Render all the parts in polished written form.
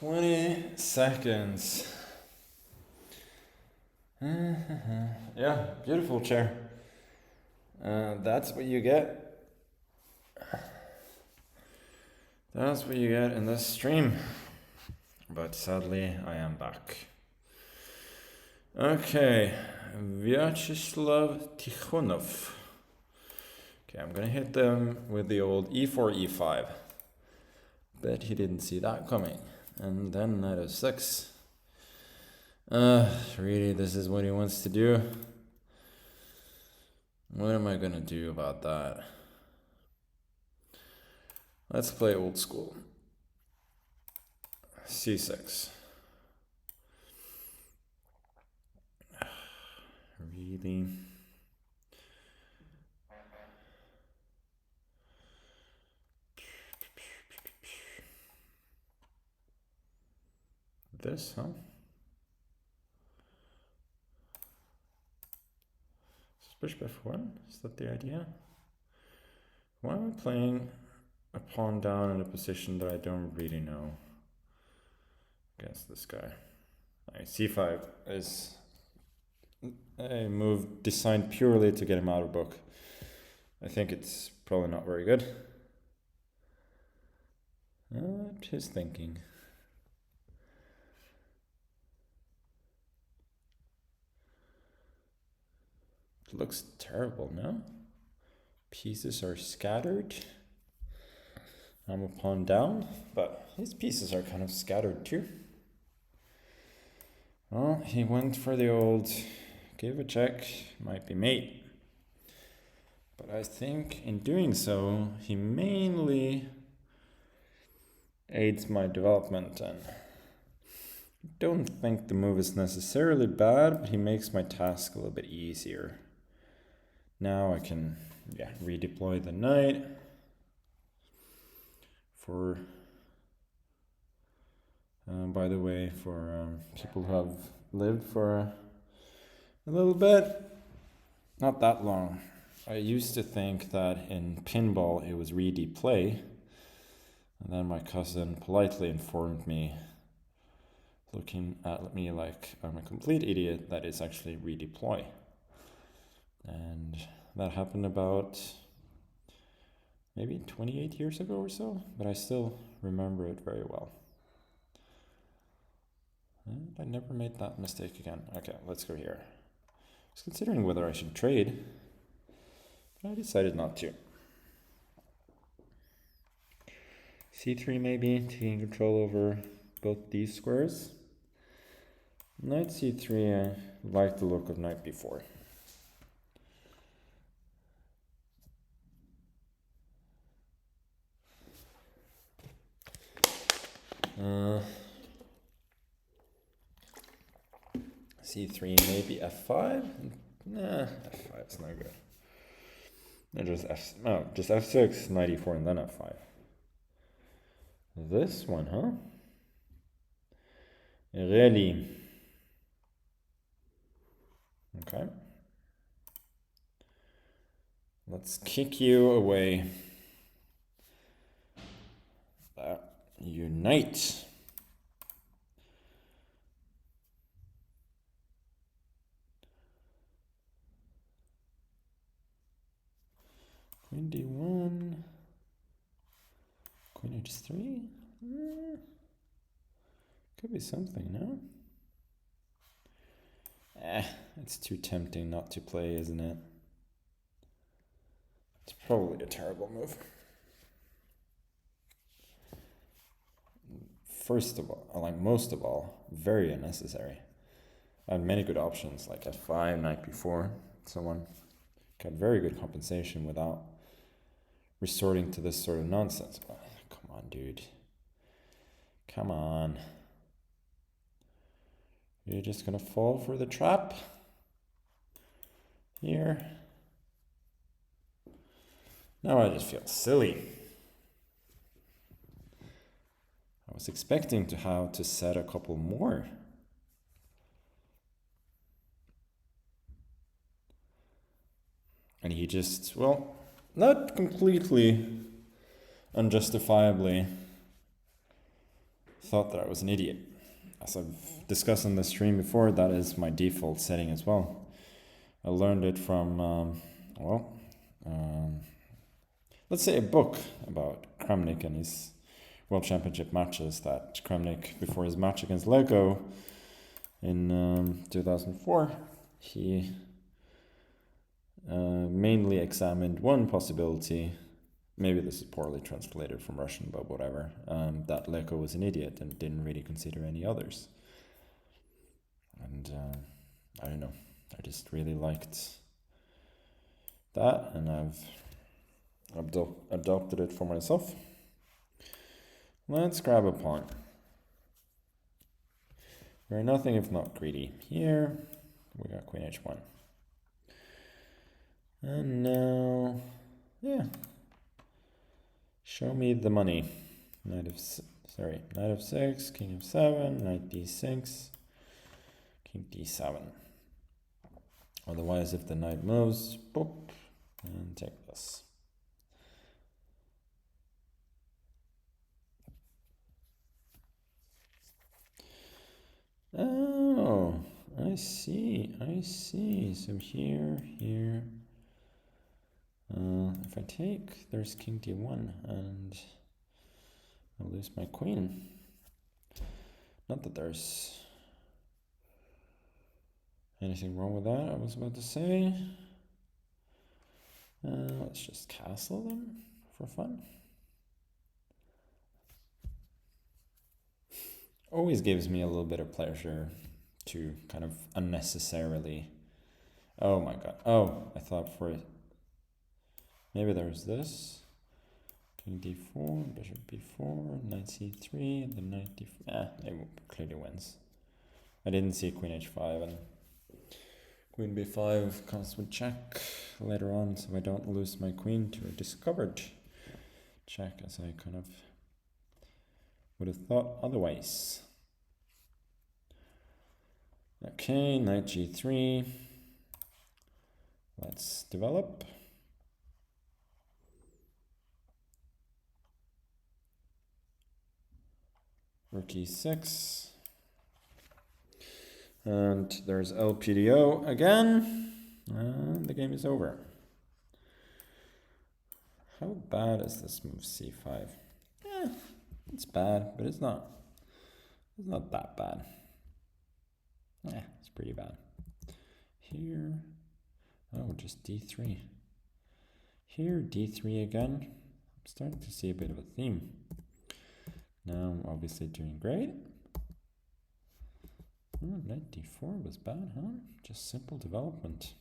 20 seconds. Yeah, beautiful chair. That's what you get. That's what you get in this stream. But sadly, I am back. Okay, Vyacheslav Tikhonov. Okay, I'm gonna hit them with the old e4, e5. Bet he didn't see that coming. And then knight f6. Really, this is what he wants to do. What am I gonna do about that? Let's play old school. c6. Really? This, huh? Push f1? Is that the idea? Why am I playing a pawn down in a position that I don't really know against this guy? Right, c5 is a move designed purely to get him out of book. I think it's probably not very good. Just thinking. It looks terrible, no? Pieces are scattered. I'm a pawn down, but his pieces are kind of scattered too. Well, he went for the old give a check, might be mate. But I think in doing so, he mainly aids my development, and I don't think the move is necessarily bad, but he makes my task a little bit easier. Now I can redeploy the knight for by the way, for people who have lived for a little bit, not that long, I used to think that in pinball it was redeploy, and then my cousin politely informed me, looking at me like I'm a complete idiot, that it's actually redeploy. And that happened about maybe 28 years ago or so, but I still remember it very well. And I never made that mistake again. Okay, let's go here. I was considering whether I should trade, but I decided not to. c3 maybe, taking control over both these squares. Knight c3, I like the look of knight b4. c3 maybe f5. Nah, f5 is not good. Just f6, knight e4, and then f5. This one, huh? Really? Okay. Let's kick you away. Unite. Queen d1. Queen h3. Could be something, no? It's too tempting not to play, isn't it? It's probably a terrible move. First of all, like most of all, very unnecessary. I had many good options like f5, knight b4, so on. Got very good compensation without resorting to this sort of nonsense. But come on, dude. Come on. You're just gonna fall for the trap here. Now I just feel silly. I was expecting to have to set a couple more. And he just, well, not completely unjustifiably thought that I was an idiot. As I've discussed on the stream before, that is my default setting as well. I learned it from, let's say a book about Kramnik and his World Championship matches, that Kramnik, before his match against Lego in 2004, he mainly examined one possibility. Maybe this is poorly translated from Russian, but whatever. That Leko was an idiot and didn't really consider any others. And I don't know. I just really liked that, and I've adopted it for myself. Let's grab a pawn. We're nothing if not greedy. Here, we got queen h1. And now, yeah. Show me the money. Knight of 6, king of 7, knight d6, king d7. Otherwise, if the knight moves, boop, and take this. Oh, I see. So here. If I take, there's king d1, and I'll lose my queen. Not that there's anything wrong with that, I was about to say. Let's just castle them for fun. Always gives me a little bit of pleasure to kind of unnecessarily... Oh my god. Oh, I thought for it... Maybe there's this. King d4, bishop b4, knight c3, and then knight d4. It clearly wins. I didn't see queen h5, and queen b5 comes with check later on, so I don't lose my queen to a discovered check, as I kind of would have thought otherwise. Okay, knight g3. Let's develop. Rook e6. And there's LPDO again. And the game is over. How bad is this move c5? It's bad, but it's not that bad. It's pretty bad. Here, oh, just d3. Here, d3 again. I'm starting to see a bit of a theme. Now I'm obviously doing great. Oh, knight d4 was bad, huh? Just simple development.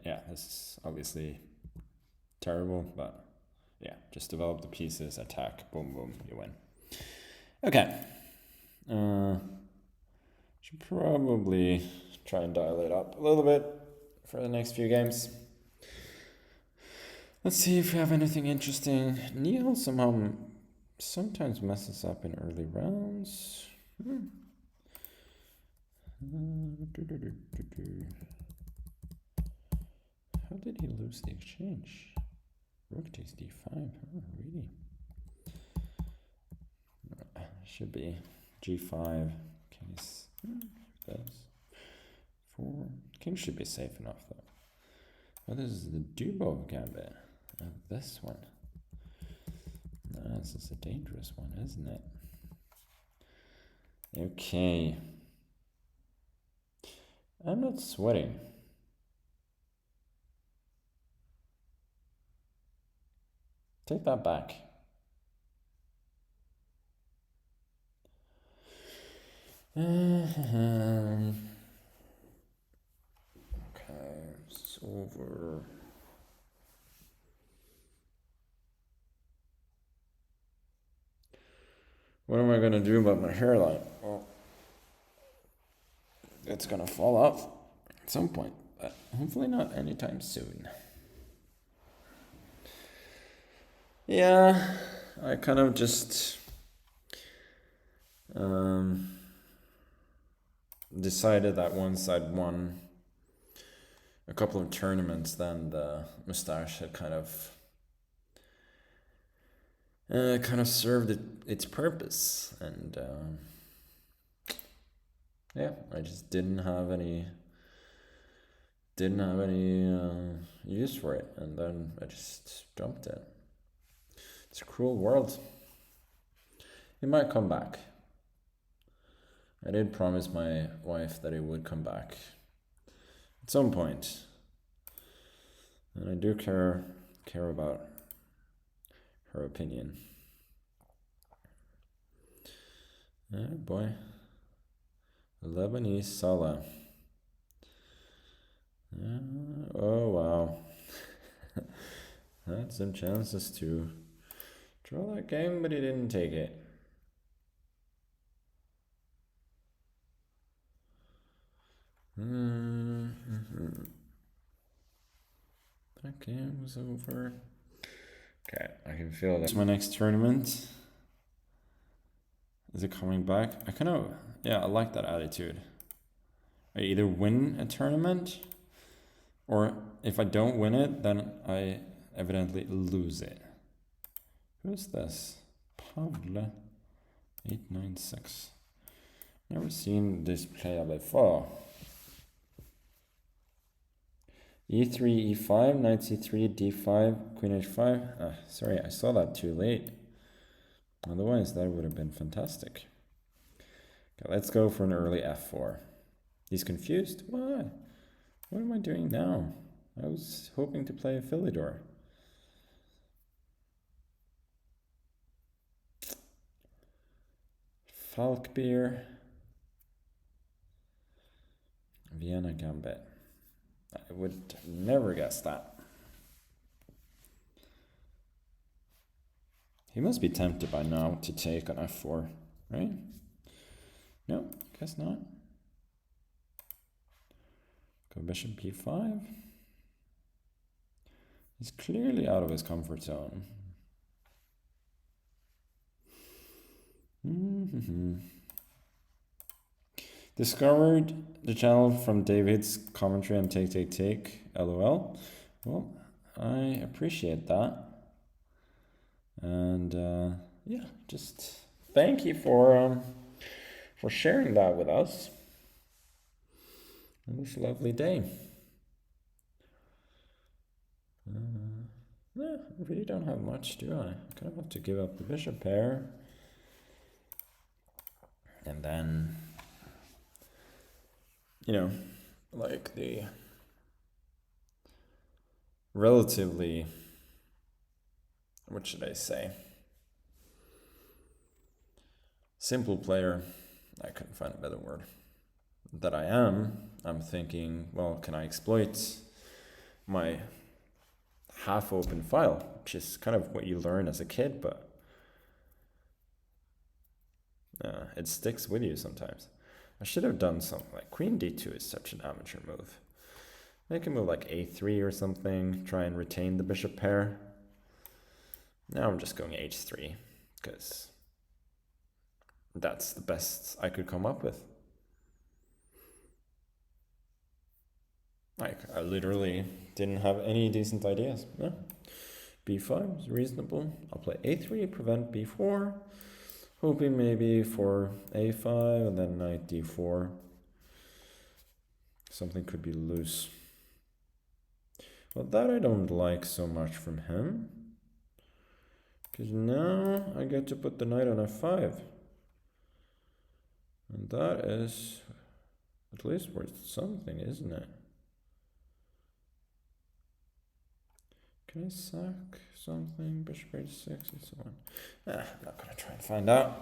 Yeah, this is obviously terrible, but yeah, just develop the pieces, attack, boom, boom, you win. Okay. Should probably try and dial it up a little bit for the next few games. Let's see if we have anything interesting. Neil somehow sometimes messes up in early rounds. How did he lose the exchange? Rook takes d5. Oh, really? Should be g5. King is this. 4. King should be safe enough though. Oh, this is the Dubov gambit. This one. This is a dangerous one, isn't it? Okay. I'm not sweating. Take that back. Okay, it's over. What am I gonna do about my hairline? Well, it's gonna fall off at some point, but hopefully not anytime soon. Yeah, I kind of just decided that once I'd won a couple of tournaments, then the mustache had kind of kind of served its purpose, and yeah, I just didn't have any use for it, and then I just dumped it. It's a cruel world. It might come back. I did promise my wife that it would come back at some point, and I do care about her opinion. Oh boy. Lebanese Salah. Oh wow. Had some chances to draw that game, but he didn't take it. That game was over. Okay, I can feel that. It's my next tournament. Is it coming back? I like that attitude. I either win a tournament, or if I don't win it, then I evidently lose it. Who's this? Pavle 896. Never seen this player before. E3, E5, knight C3, D5, Queen H5. Sorry, I saw that too late. Otherwise, that would have been fantastic. Okay, let's go for an early F4. He's confused? Why? What am I doing now? I was hoping to play a Philidor. Falkbeer. Vienna Gambit. I would never guess that. He must be tempted by now to take on F4, right? No, guess not. Go bishop B5. He's clearly out of his comfort zone. Discovered the channel from David's commentary on Take, LOL. Well, I appreciate that. And yeah, just thank you for sharing that with us on this lovely day. Yeah, I really don't have much, do I? I kind of have to give up the bishop pair. And then, like the relatively, what should I say? Simple player, I couldn't find a better word, that I am, I'm thinking, well, can I exploit my half-open file, which is kind of what you learn as a kid, but it sticks with you sometimes. I should have done something like Queen D2 is such an amateur move. I can move like A3 or something, try and retain the bishop pair. Now I'm just going H3, because that's the best I could come up with. Like, I literally didn't have any decent ideas. Yeah. B5 is reasonable. I'll play A3, prevent B4. Hoping maybe for A5 and then knight D4. Something could be loose. Well, that I don't like so much from him. Because now I get to put the knight on F5. And that is at least worth something, isn't it? Can I sack something? Bishop H6 and so on. I'm not going to try and find out.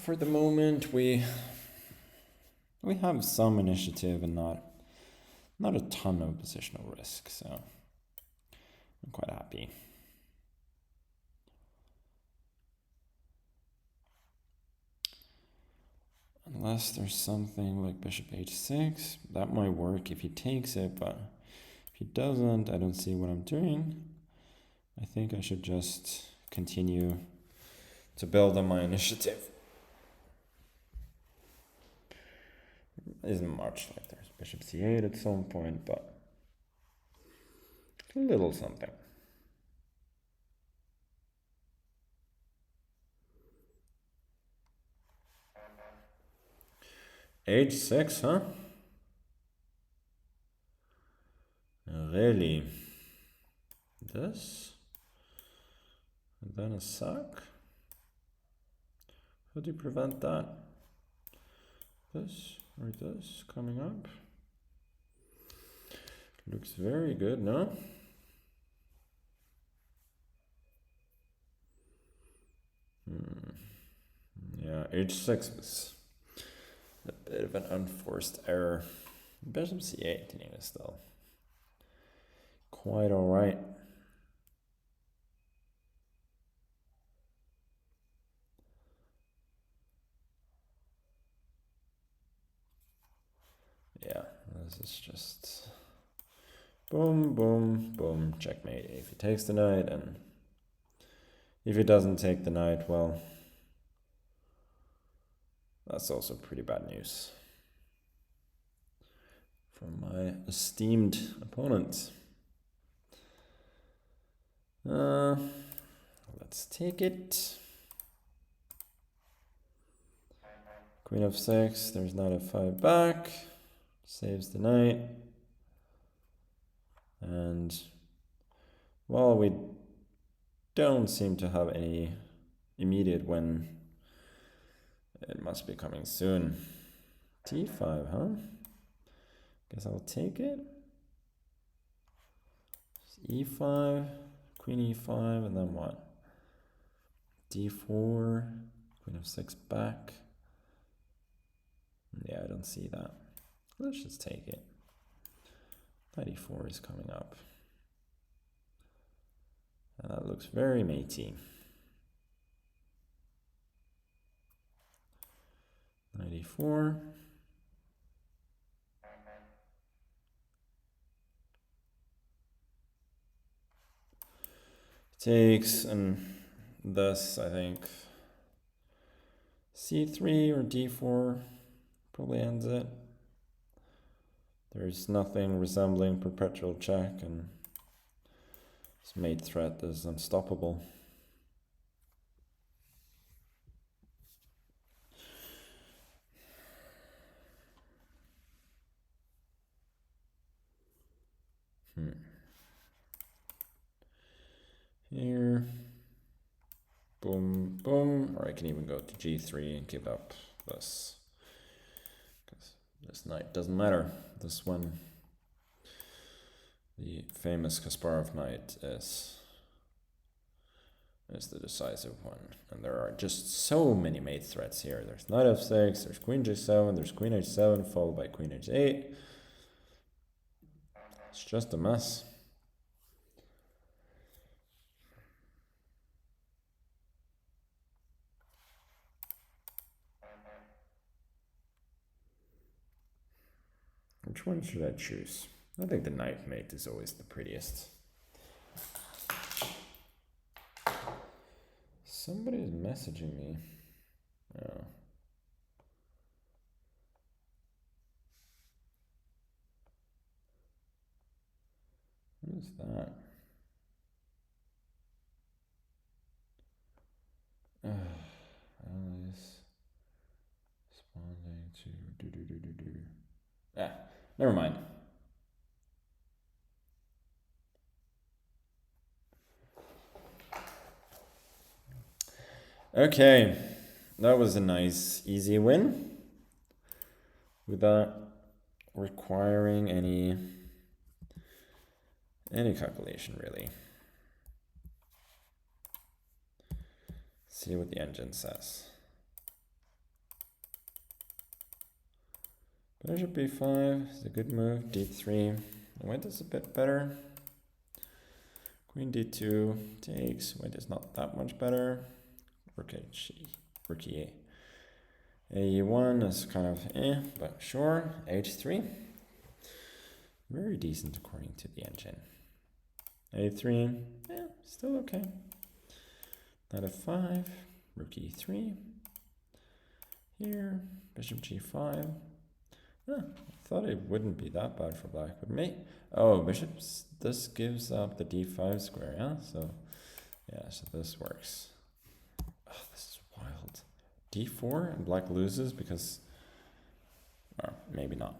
For the moment, we have some initiative and not a ton of positional risk, so I'm quite happy. Unless there's something like bishop H6, that might work if he takes it, but if he doesn't, I don't see what I'm doing. I think I should just continue to build on my initiative. Isn't much, like there's bishop C8 at some point, but a little something. H6, huh? Really? This? And then a sack? How do you prevent that? This or this coming up? Looks very good, no? Yeah, H6 was a bit of an unforced error. Bishop C8 anyway, still quite alright. Yeah, this is just boom, boom, boom, checkmate. If he takes the knight, and if he doesn't take the knight, well, that's also pretty bad news from my esteemed opponent. Let's take it. Queen f6, there's knight f5 back, saves the knight. And, well, we don't seem to have any immediate win. It must be coming soon. T5, huh? Guess I'll take it. E5, queen e5, and then what? D4, queen f6 back. Yeah, I don't see that. Let's just take it. Knight e4 is coming up. And that looks very matey. Knight e4. Takes, and thus I think c3 or d4 probably ends it. There's nothing resembling perpetual check, and this mate threat is unstoppable. Here, boom, boom, or I can even go to g3 and give up this, because this knight doesn't matter. This one, the famous Kasparov knight, is the decisive one, and there are just so many mate threats here. There's knight f6, there's queen g7, there's queen h7 followed by queen h8. It's just a mess. Which one should I choose? I think the knight mate is always the prettiest. Somebody is messaging me. Oh. What is that? Alice responding to Ah, never mind. Okay, that was a nice, easy win without requiring any calculation, really. See what the engine says. Bishop b5 is a good move. D3. White is a bit better. Queen d2 takes. White is not that much better. Rook a1 is kind of but sure. h3. Very decent according to the engine. a3, still okay. Knight f5, rook e3. Here, bishop g5. I thought it wouldn't be that bad for black, but bishops, this gives up the d5 square, yeah? So this works. Oh, this is wild. d4 and black loses because maybe not.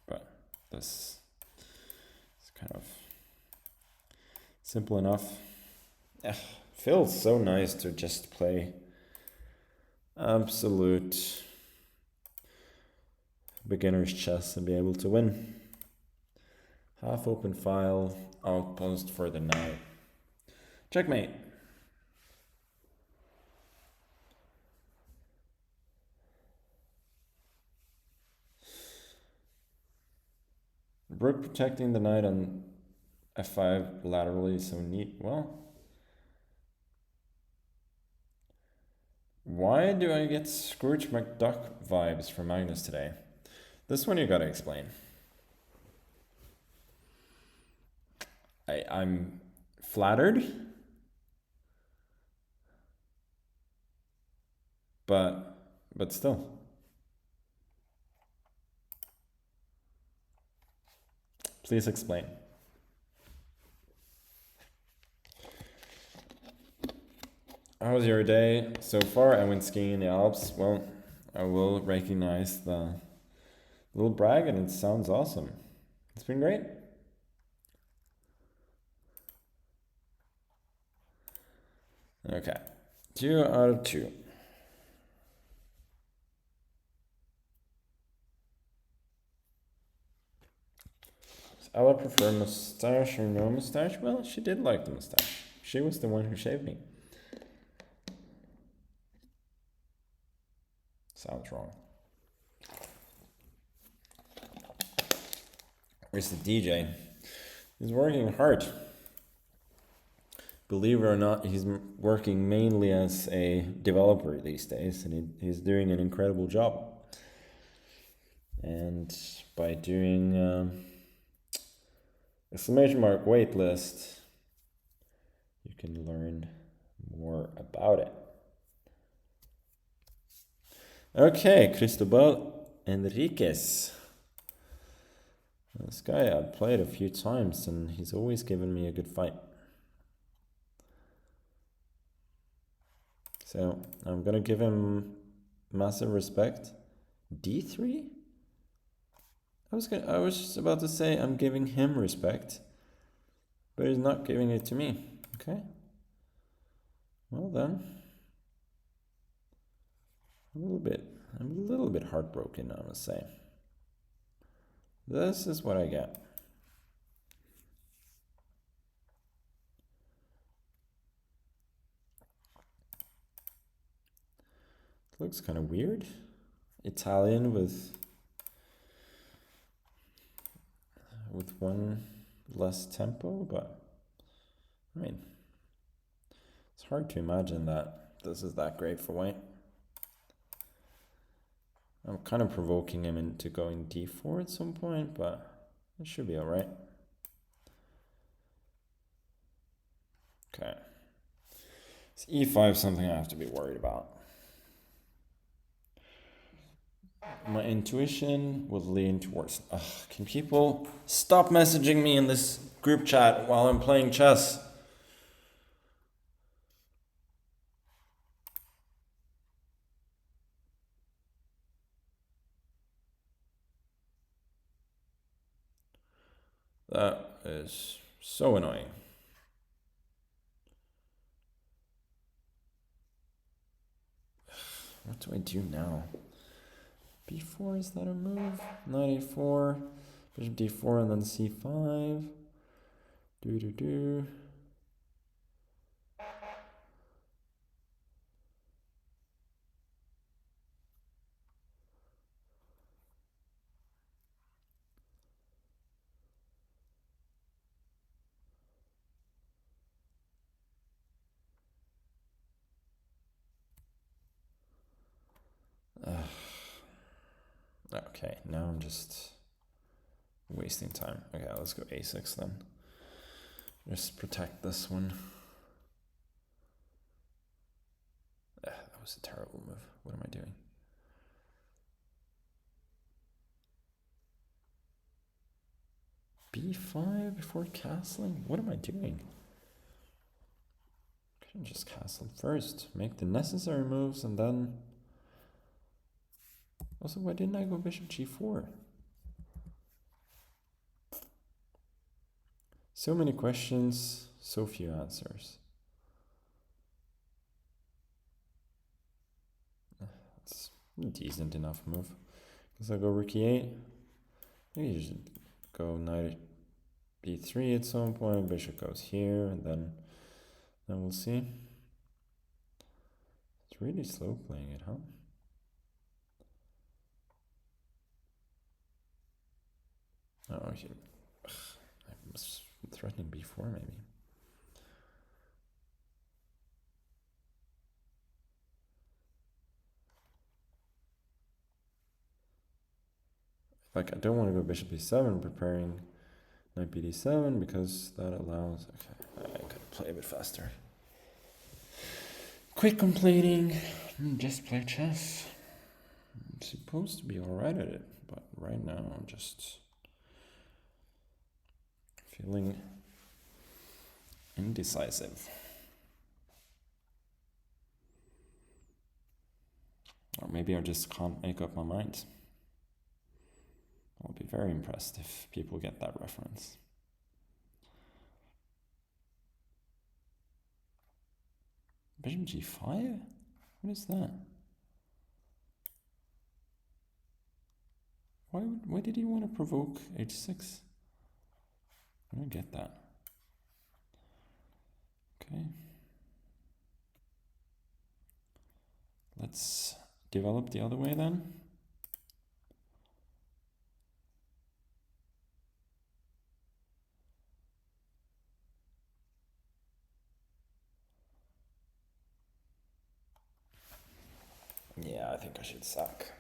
But this is kind of simple enough. Feels so nice to just play absolute beginner's chess and be able to win. Half open file, outpost for the knight. Checkmate. Rook protecting the knight on f5 laterally is so neat. Well, why do I get Scrooge McDuck vibes from Magnus today? This one you gotta explain. I'm flattered, but still. Please explain. How was your day so far? I went skiing in the Alps. Well, I will recognize the little brag, and it sounds awesome. It's been great. Okay, 2 out of 2. I would prefer mustache or no mustache. Well, she did like the mustache. She was the one who shaved me. Sounds wrong. Where's the DJ? He's working hard. Believe it or not, he's working mainly as a developer these days, and he's doing an incredible job. And by doing exclamation mark waitlist, you can learn more about it. Okay, Cristobal Enriquez. This guy I've played a few times, and he's always given me a good fight. So I'm gonna give him massive respect. D3? I was just about to say I'm giving him respect, but he's not giving it to me. Okay. Well then, I'm a little bit heartbroken, I must say. This is what I get. Looks kind of weird. Italian with one less tempo, but I mean, it's hard to imagine that this is that great for white. I'm kind of provoking him into going d4 at some point, but it should be all right. Okay. Is e5 something I have to be worried about? My intuition would lean towards... can people stop messaging me in this group chat while I'm playing chess? That is so annoying. What do I do now? b4, is that a move? Knight a4, bishop d4, and then c5. Okay, now I'm just wasting time. Okay, let's go a6 then. Just protect this one. That was a terrible move. What am I doing? b5 before castling? What am I doing? Couldn't just castle first. Make the necessary moves and then... Also, why didn't I go bishop g4? So many questions, so few answers. It's a decent enough move. Guess I'll go rook e8. Maybe you should go knight b3 at some point. Bishop goes here, and then we'll see. It's really slow playing it, huh? Oh, I was threatening b4 maybe. Like, I don't want to go bishop e7, preparing knight bd7, because that allows... Okay, I gotta play a bit faster. Quit complaining, just play chess. I'm supposed to be alright at it, but right now I'm just feeling indecisive. Or maybe I just can't make up my mind. I'll be very impressed if people get that reference. Bishop g5? What is that? Why did he want to provoke h6? I don't get that. Okay. Let's develop the other way then. Yeah, I think I should sack.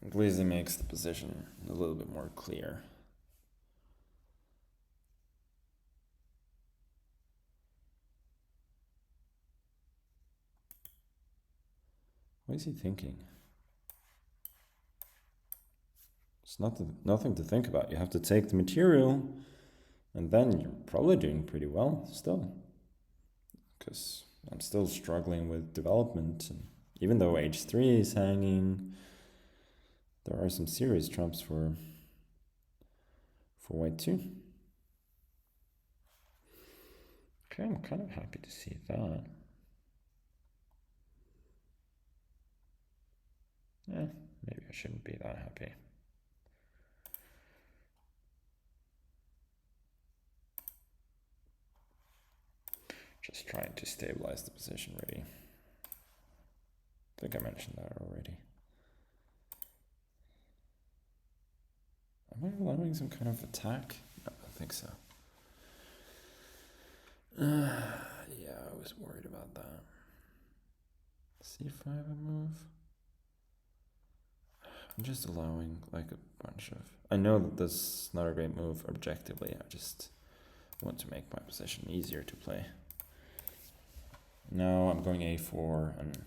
At least it makes the position a little bit more clear. What is he thinking? It's nothing to think about. You have to take the material, and then you're probably doing pretty well still. Because I'm still struggling with development, and even though h3 is hanging, there are some serious trumps for white too. Okay, I'm kind of happy to see that. Yeah, maybe I shouldn't be that happy. Just trying to stabilize the position, really. I think I mentioned that already. Am I allowing some kind of attack? No, I don't think so. Yeah, I was worried about that. c5 a move. I'm just allowing like a bunch of... I know that this is not a great move objectively. I just want to make my position easier to play. Now I'm going a4 and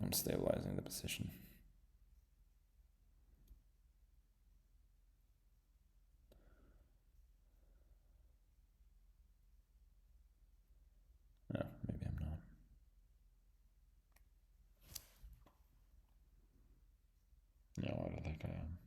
I'm stabilizing the position. No, maybe I'm not. No, I don't think I am.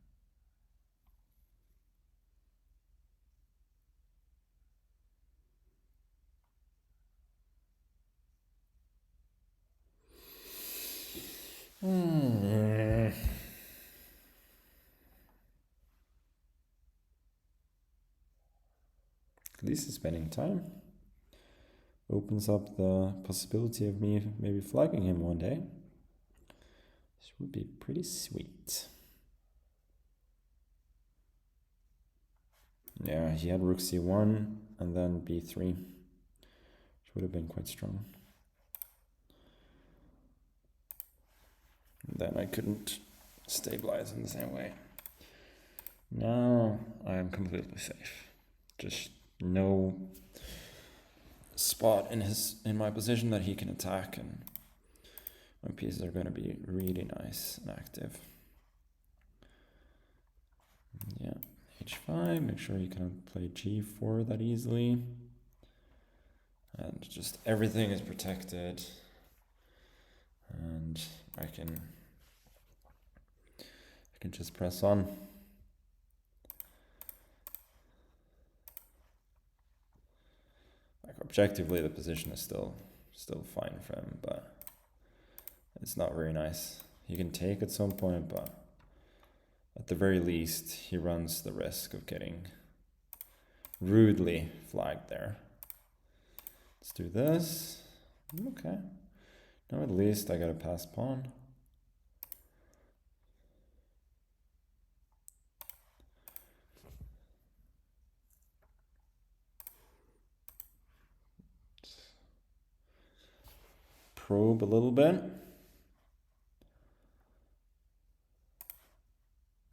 At least it's spending time. Opens up the possibility of me maybe flagging him one day. This would be pretty sweet. Yeah, he had rook c1 and then b3, which would have been quite strong. And then I couldn't stabilize in the same way. Now I am completely safe. Just no spot in my position that he can attack, and my pieces are going to be really nice and active. Yeah, h5, make sure you cannot play g4 that easily. And just everything is protected. And I can just press on. Like objectively, the position is still fine for him, but it's not very nice. He can take at some point, but at the very least, he runs the risk of getting rudely flagged there. Let's do this. Okay. Now at least I got a pass pawn. Probe a little bit.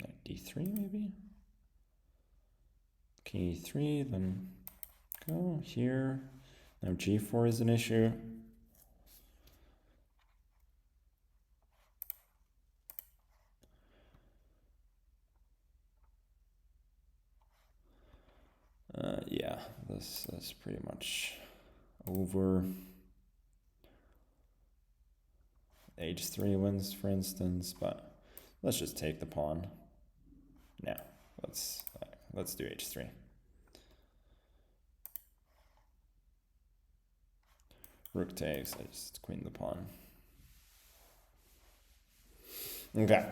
Like d3 maybe? Okay, e3, then go here. Now g4 is an issue. Yeah, this is pretty much over. H3 wins, for instance, but let's just take the pawn. Now, let's do h3. Rook takes, I just queen the pawn. Okay.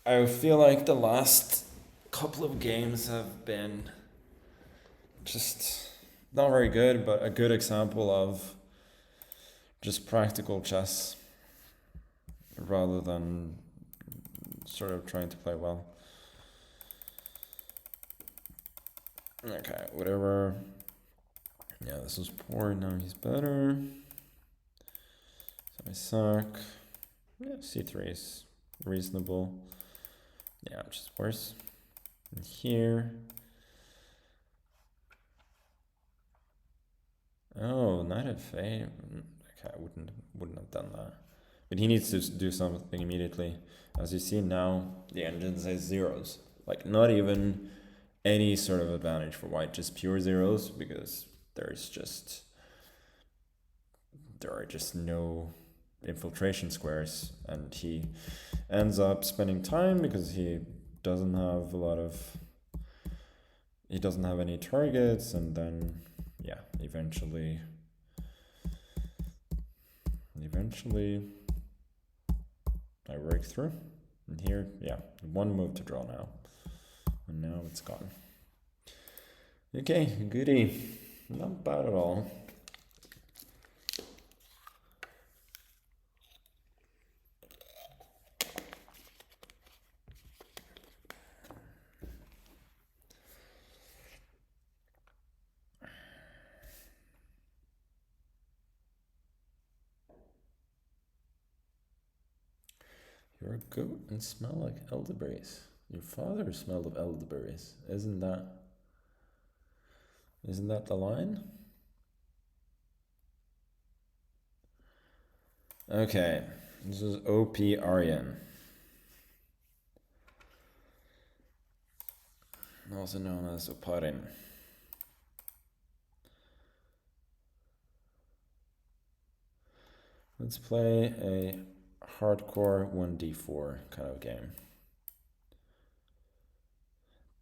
I feel like the last couple of games have been just not very good, but a good example of just practical chess rather than sort of trying to play well. Okay, whatever. Yeah, this was poor, now he's better. So I suck. Yeah, c3 is reasonable. Yeah, which is worse. And here. Oh, knight f8. Okay, I wouldn't have done that. But he needs to do something immediately. As you see now, the engine says zeros. Like not even any sort of advantage for white, just pure zeros, because there are just no infiltration squares, and he ends up spending time because he doesn't have any targets, and then yeah, eventually I work through. And here, yeah, one move to draw now. And now it's gone. Okay, goody. Not bad at all. You're a goat and smell like elderberries. Your father smelled of elderberries. Isn't that the line? Okay, this is OP Aryan. Also known as Oparin. Let's play a hardcore 1d4 kind of game.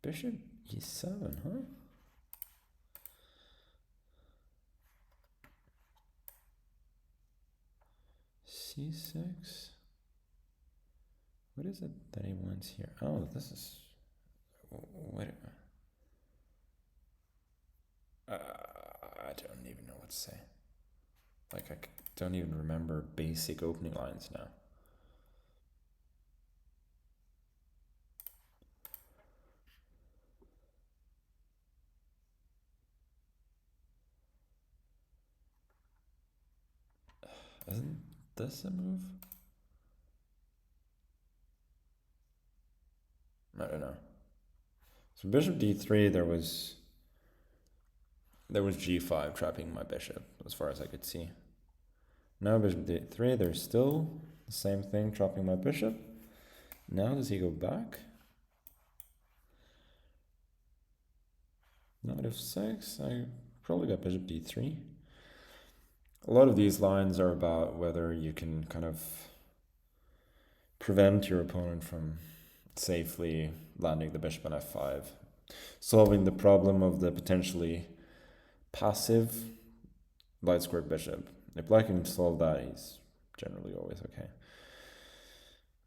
Bishop e7, huh? c6. What is it that he wants here? Oh, this is... Wait. I don't even know what to say. Like, I don't even remember basic opening lines now. Isn't this a move? I don't know. So bishop d3, there was g5 trapping my bishop, as far as I could see. Now bishop d3, there's still the same thing trapping my bishop. Now does he go back? Knight f6, I probably got bishop d3. A lot of these lines are about whether you can kind of prevent your opponent from safely landing the bishop on f5, solving the problem of the potentially passive light square bishop. If black can solve that, he's generally always okay.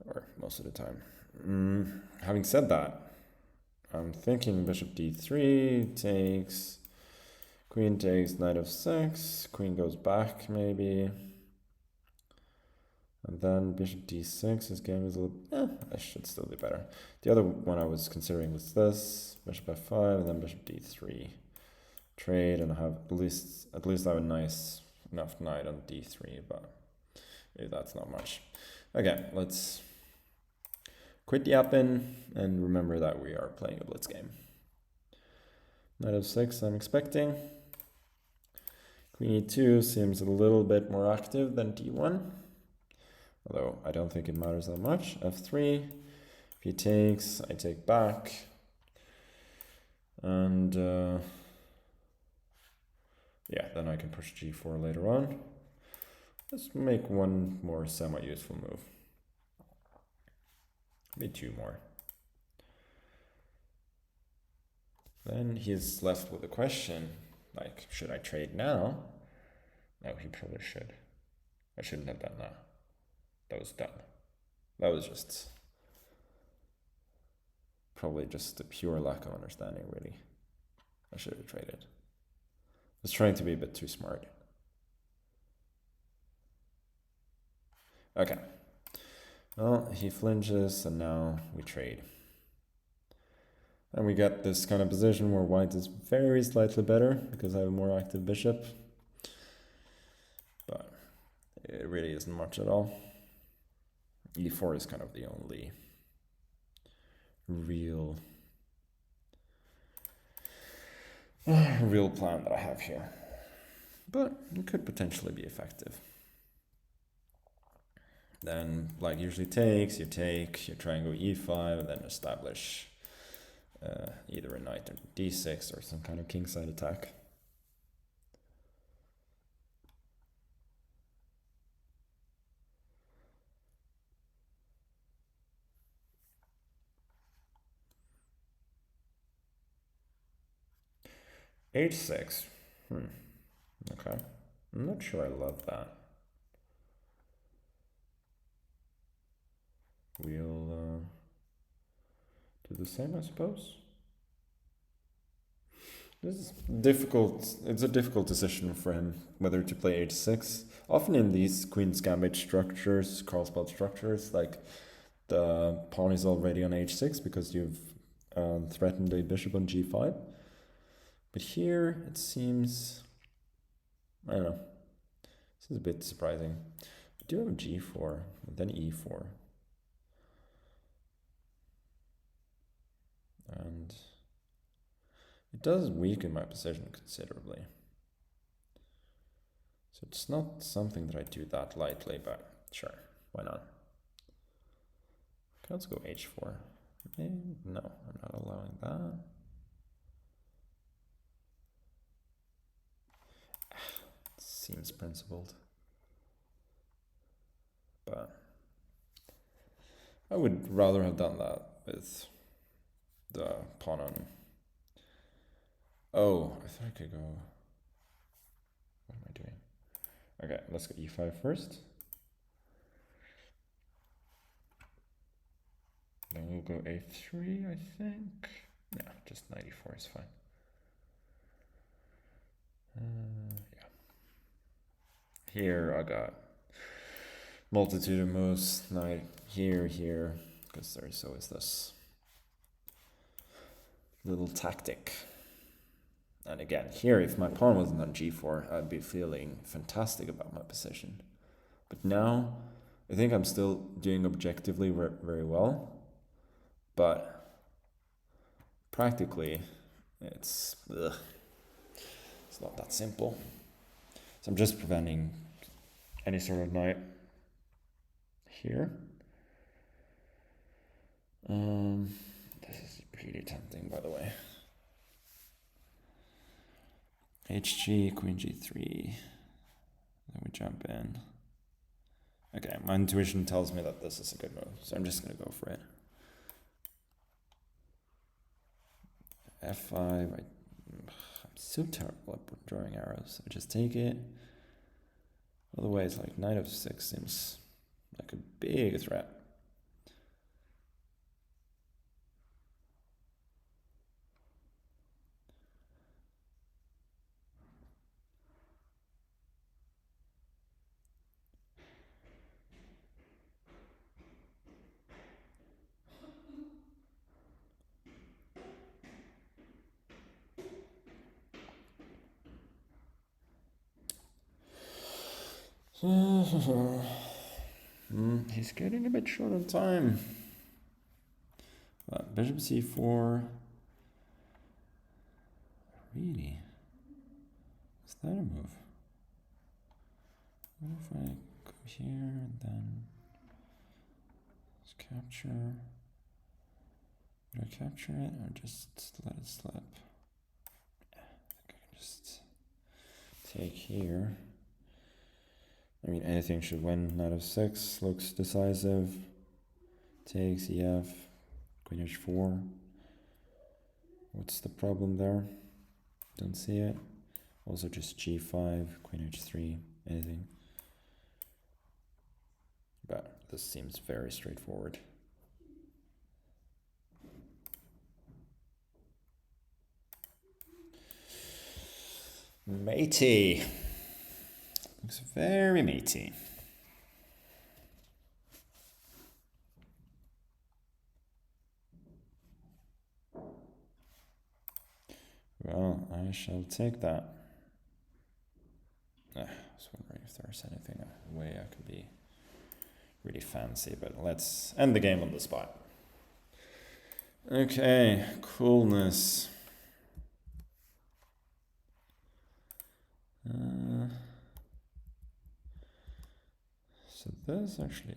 Or most of the time. Having said that, I'm thinking bishop d3 takes, queen takes, knight f6, queen goes back maybe. And then bishop d6, this game is a little, I should still do better. The other one I was considering was this, bishop f5, and then bishop d3. Trade, and I have at least I have a nice enough knight on d3, but maybe that's not much. Okay, let's quit the app and remember that we are playing a blitz game. Knight f6 I'm expecting. Queen e2 seems a little bit more active than d1. Although I don't think it matters that much. f3, if he takes, I take back. And yeah, then I can push g4 later on. Let's make one more semi-useful move. Maybe two more. Then he's left with a question, like, should I trade now? No, he probably should. I shouldn't have done that. That was dumb. That was just probably just a pure lack of understanding, really. I should have traded. I was trying to be a bit too smart. Okay. Well, he flinches, and now we trade. And we get this kind of position where white is very slightly better because I have a more active bishop. But it really isn't much at all. e4 is kind of the only real plan that I have here. But it could potentially be effective. Then black usually takes, you take, you try and go e5, and then establish either a knight or d6 or some kind of kingside attack. h6. Okay. I'm not sure I love that. We'll do the same, I suppose. This is difficult. It's a difficult decision for him whether to play h6. Often in these Queen's Gambit structures, Carlsen structures, like the pawn is already on h6 because you've threatened a bishop on g5. But here it seems, I don't know, this is a bit surprising. I do have a g4, then e4. And it does weaken my position considerably. So it's not something that I do that lightly, but sure, why not? Okay, let's go h4. No, I'm not allowing that. Seems principled. But I would rather have done that with the pawn on. Oh, I thought I could go. What am I doing? Okay, let's go e5 first. Then we'll go a3, I think. Yeah, just knight e4 is fine. Yeah. Here I got multitude of moves. Knight here, because there's always this little tactic. And again, here, if my pawn wasn't on g4, I'd be feeling fantastic about my position. But now, I think I'm still doing objectively very well. But practically, it's not that simple. So I'm just preventing any sort of knight here. This is pretty tempting, by the way. hg, queen g3, then we jump in. Okay, my intuition tells me that this is a good move, so I'm just going to go for it. f5, I'm so terrible at drawing arrows. I just take it. Otherwise, like knight of 6 seems like a big threat. He's getting a bit short on time. Bishop c4. Really? Is that a move? What if I go here and then just capture? Would I capture it or just let it slip? I think I can just take here. I mean, anything should win. Knight of 6 looks decisive. Takes EF. Queen h4. What's the problem there? Don't see it. Also just g5, queen h3, anything. But this seems very straightforward. Matey. Looks very matey. Well, I shall take that. I was wondering if there's anything a way I could be really fancy, but let's end the game on the spot. Okay, coolness. So this actually,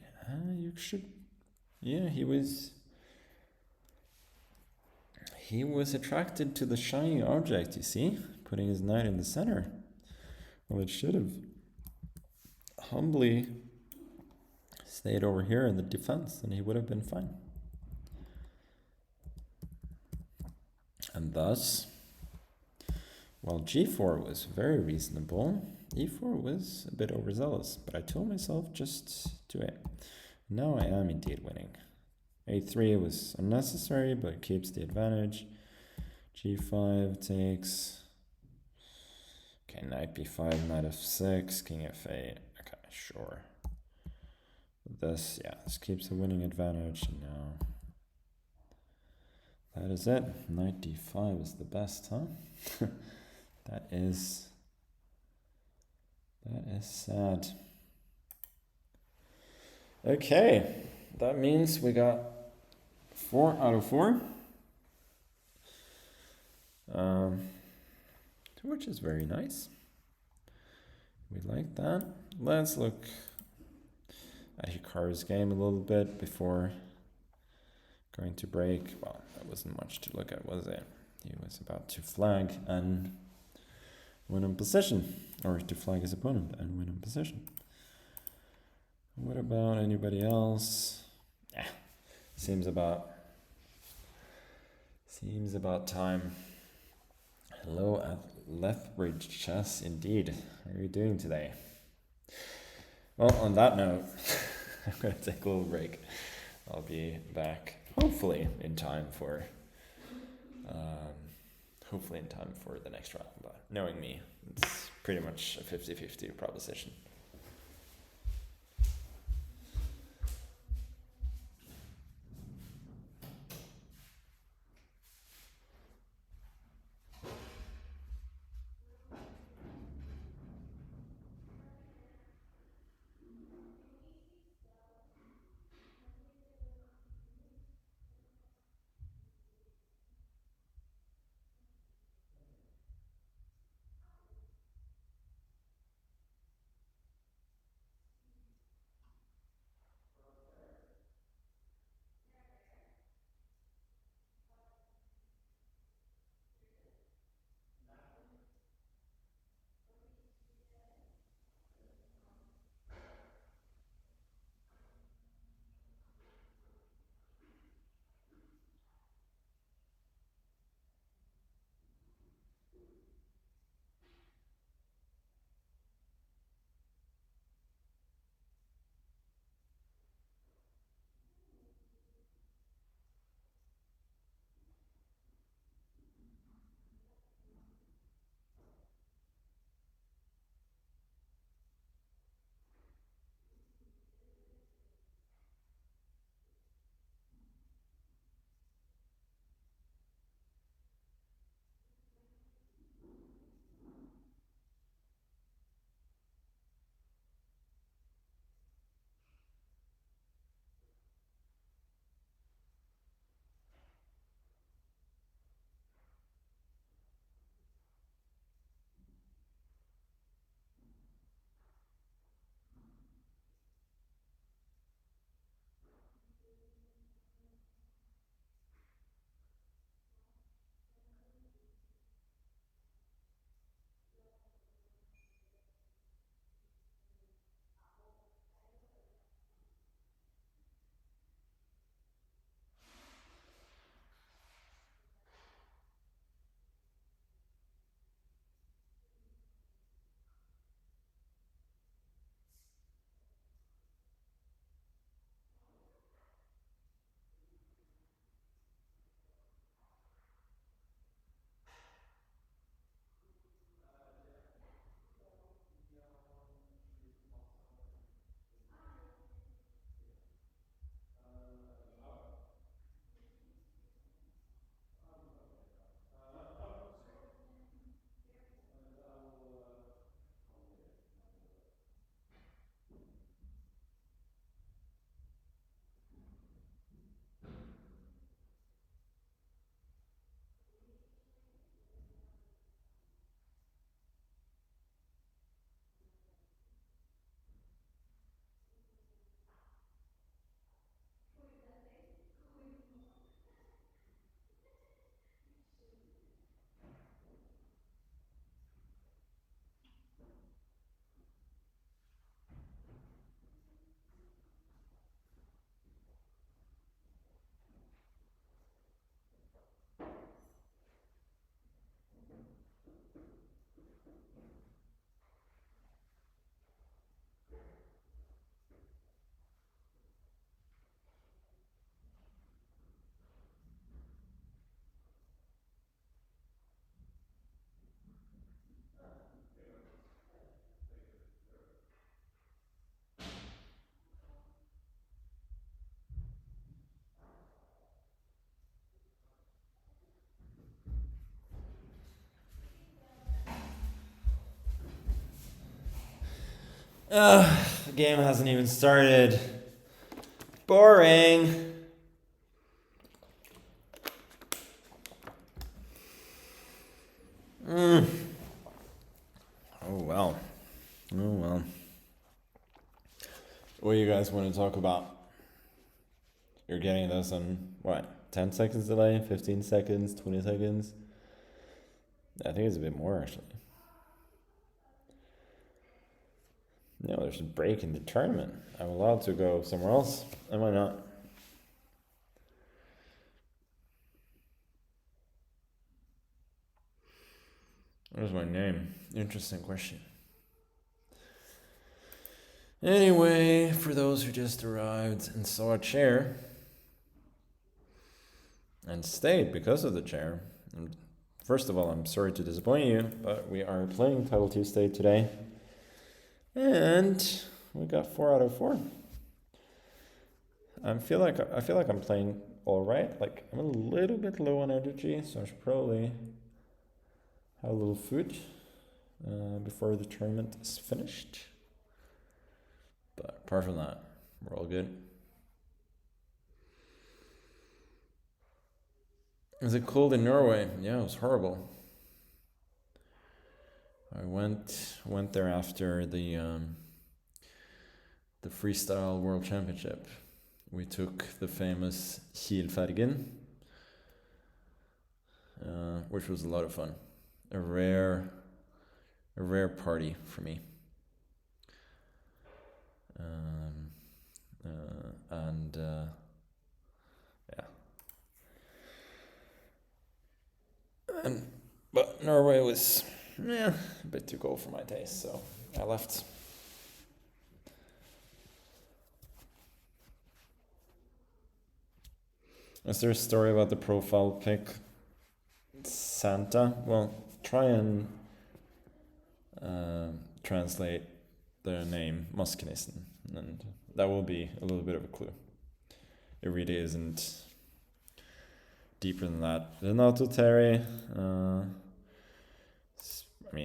you should, yeah, he was attracted to the shiny object, you see, putting his knight in the center. Well, it should have humbly stayed over here in the defense, and he would have been fine. And thus, while g4 was very reasonable, e4 was a bit overzealous, but I told myself just do it. Now I am indeed winning. a3 was unnecessary, but it keeps the advantage. g5 takes. Okay, knight b5, knight f6, king f8. Okay, sure. This, yeah, this keeps the winning advantage. And now that is it. Knight d5 is the best, huh? That is sad. Okay, that means we got 4 out of 4. Which is very nice. We like that. Let's look at Hikaru's game a little bit before going to break. Well, that wasn't much to look at, was it? He was about to flag and win in position, or to flag his opponent and win in position. What about anybody else? Seems about time. Hello at Lethbridge Chess, indeed. How are you doing today? Well, on that note, I'm going to take a little break. I'll be back hopefully in time for the next round. But knowing me, it's pretty much a 50-50 proposition. The game hasn't even started. Boring. Oh well. Oh well. What do you guys want to talk about? You're getting this in what? 10 seconds delay? 15 seconds? 20 seconds? I think it's a bit more actually. No, there's a break in the tournament. I'm allowed to go somewhere else. Am I not? What is my name? Interesting question. Anyway, for those who just arrived and saw a chair and stayed because of the chair, first of all, I'm sorry to disappoint you, but we are playing Title Tuesday today. And we got 4 out of 4. I feel like I'm playing all right. Like I'm a little bit low on energy, so I should probably have a little food before the tournament is finished. But apart from that, we're all good. Is it cold in Norway? Yeah, it was horrible. I went there after the freestyle world championship. We took the famous Kielfergen, which was a lot of fun. A rare party for me. But Norway was a bit too cold for my taste, so I left. Is there a story about the profile pic? Santa? Well, try and translate the name Maskenissen, and that will be a little bit of a clue. It really isn't deeper than that. Renato Terry,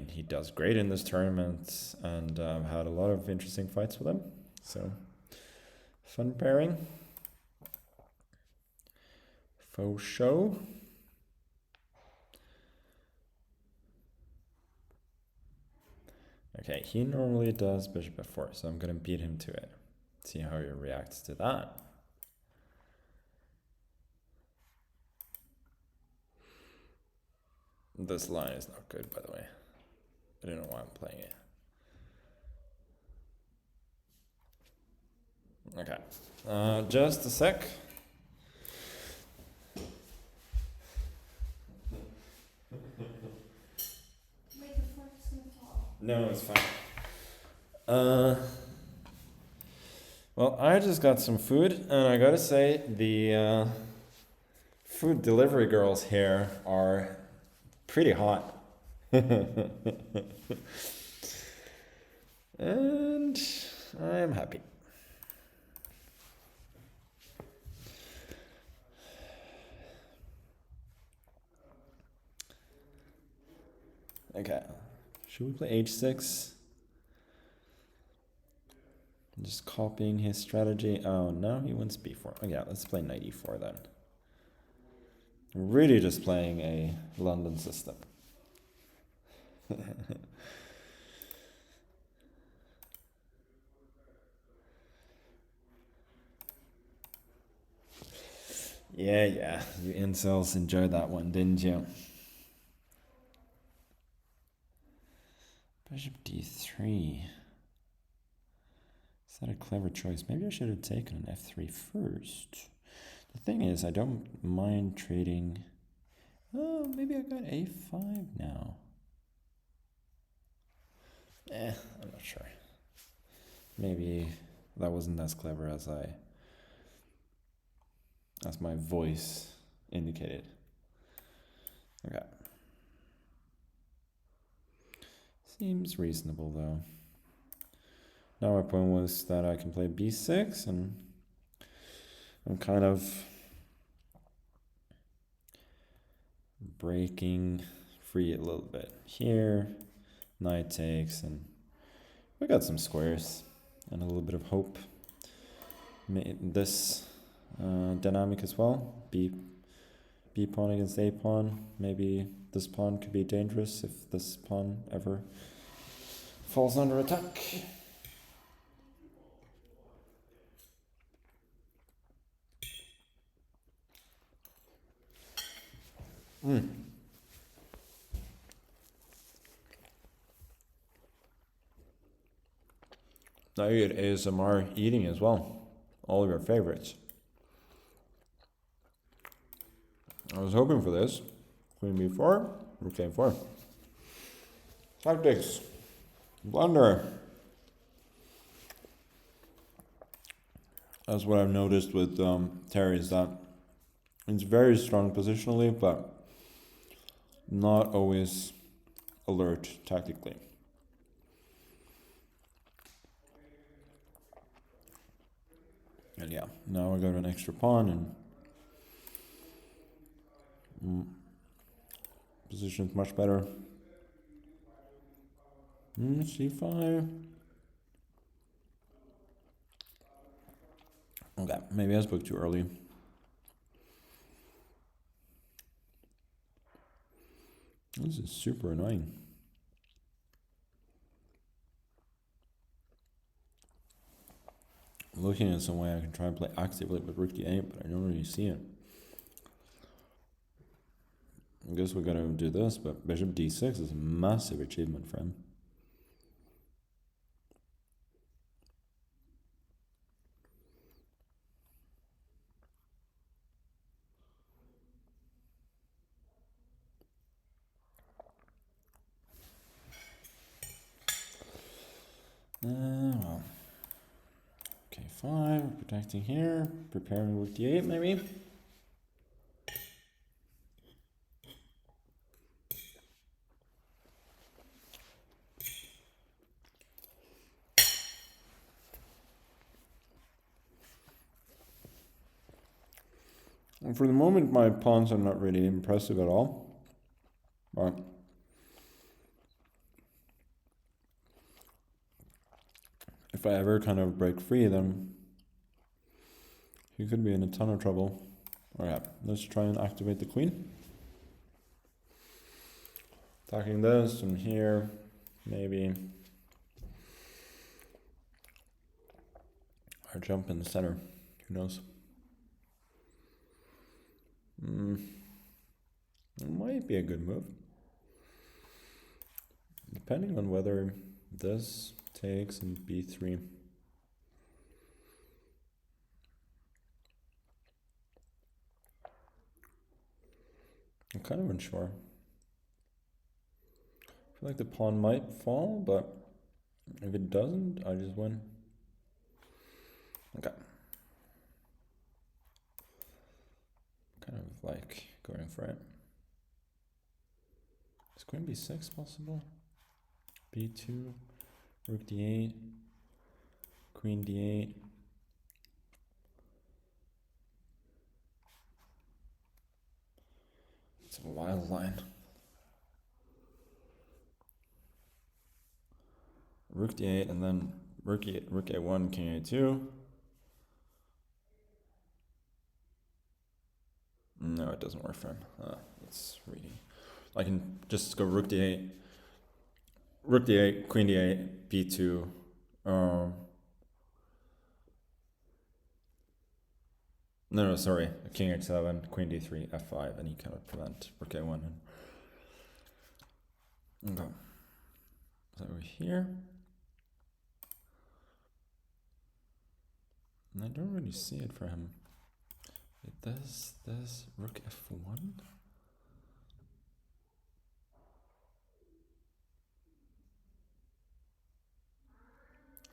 he does great in this tournament, and I've had a lot of interesting fights with him. So, fun pairing. Faux show. Okay, he normally does bishop f4, so I'm gonna beat him to it. See how he reacts to that. This line is not good, by the way. I don't know why I'm playing it. Okay, just a sec. Wait, the fork's gonna fall. No, it's fine. Well, I just got some food, and I gotta say, the food delivery girls here are pretty hot. And I'm happy. Okay, should we play h6? I'm just copying his strategy. Oh, no, he wants b4. Oh yeah, let's play knight e4 then. Really just playing a London system. Yeah, you incels enjoyed that one, didn't you? Bishop d3. Is that a clever choice? Maybe I should have taken an f3 first. The thing is, I don't mind trading. Oh, maybe I got a5 now. I'm not sure. Maybe that wasn't as clever as my voice indicated. Okay. Seems reasonable though. Now my point was that I can play b6, and I'm kind of breaking free a little bit here. Knight takes, and We got some squares and a little bit of hope. This dynamic as well. B pawn against A pawn. Maybe this pawn could be dangerous if this pawn ever falls under attack. Now you get ASMR eating as well. All of your favorites. I was hoping for this. Queen b4, rook a4. Tactics. Blunder. That's what I've noticed with Terry, is that it's very strong positionally, but not always alert tactically. And yeah, now I got an extra pawn and position's much better. C5. Okay, maybe I spoke too early. This is super annoying. I'm looking at some way I can try and play actively with rook d8, but I don't really see it. I guess we're gonna do this, but bishop d6 is a massive achievement for him. Well. Okay, 5, protecting here, preparing rook d8 maybe. And for the moment, my pawns are not really impressive at all. But if I ever kind of break free, then he could be in a ton of trouble. Alright, let's try and activate the queen. Attacking this and here, maybe. Or jump in the center, who knows. It might be a good move. Depending on whether this takes in b3. I'm kind of unsure. I feel like the pawn might fall, but if it doesn't, I just win. Okay. Kind of like going for it. Is queen b6 possible? b2, rook d8, queen d8. It's a wild line. Rook d8 and then rook a1, king a2. No, it doesn't work for him. That's really... I can just go rook d8, queen d8, b2. No, sorry. King h7, queen d3, f5, and he cannot prevent rook a1. Okay. So over here. And I don't really see it for him. It does this rook f1?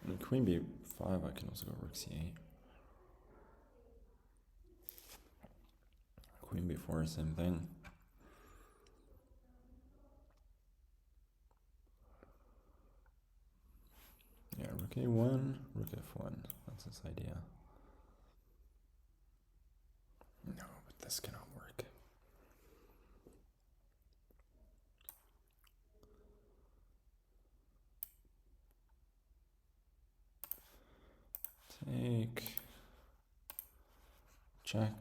And queen b5, I can also go rook c8. Queen b4, same thing. Yeah, rook a1, rook f1. That's his idea. No, but this cannot work. take, check,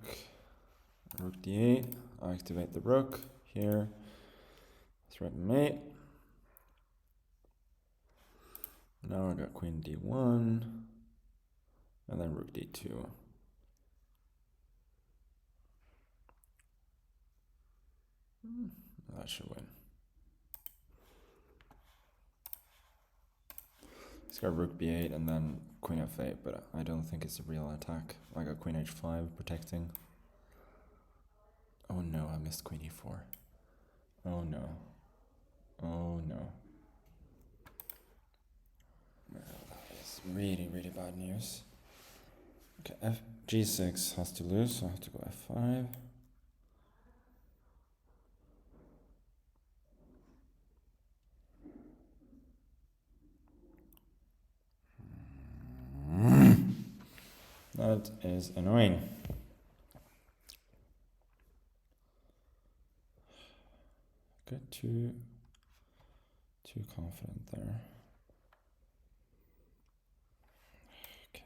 rook d8, activate the rook, here, threaten mate. Now I got queen d1, and then rook d2. That should win. He's got rook b8 and then queen f8, but I don't think it's a real attack. I got queen h5 protecting. Oh no, I missed queen e4. Oh no. Oh no. Well, that is really, really bad news. Okay, g6 has to lose, so I have to go f5. That is annoying. Got too confident there. Okay.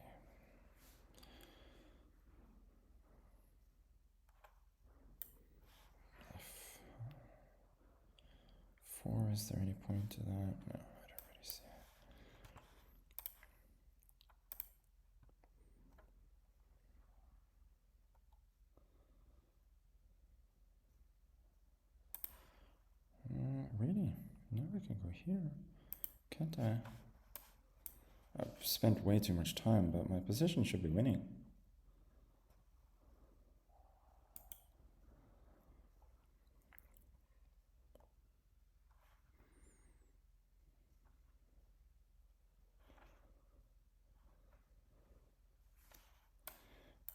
F4, is there any point to that? No, I don't really see it. Really? Now I can go here. Can't I? I've spent way too much time, but my position should be winning.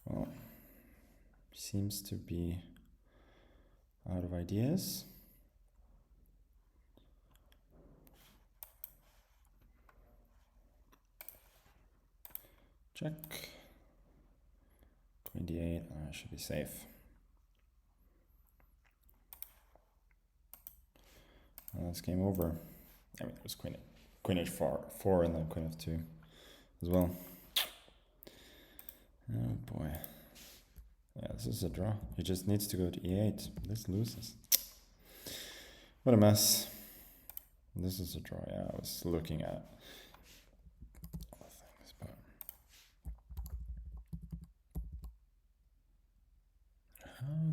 Well, seems to be out of ideas. Check. Queen d8, I should be safe. Well, that's game over. I mean, it was queen h4 and then queen f2 as well. Oh boy. Yeah, this is a draw. He just needs to go to e8. This loses. What a mess. This is a draw. Yeah, I was looking at all things, but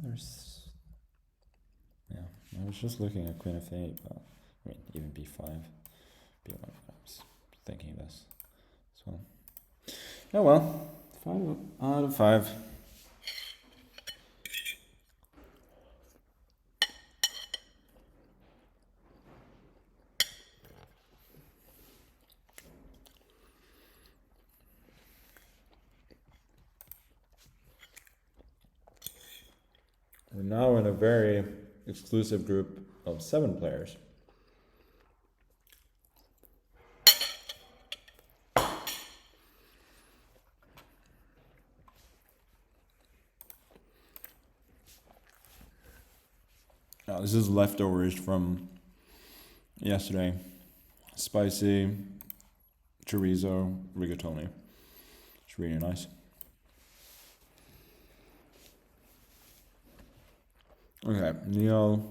there's, yeah, I was just looking at queen f8, but I mean, even b5, b1. I was thinking this as well. Oh well, 5 out of 5. We're now in a very exclusive group of 7 players. Now, this is leftovers from yesterday. Spicy chorizo rigatoni. It's really nice. Okay, Neo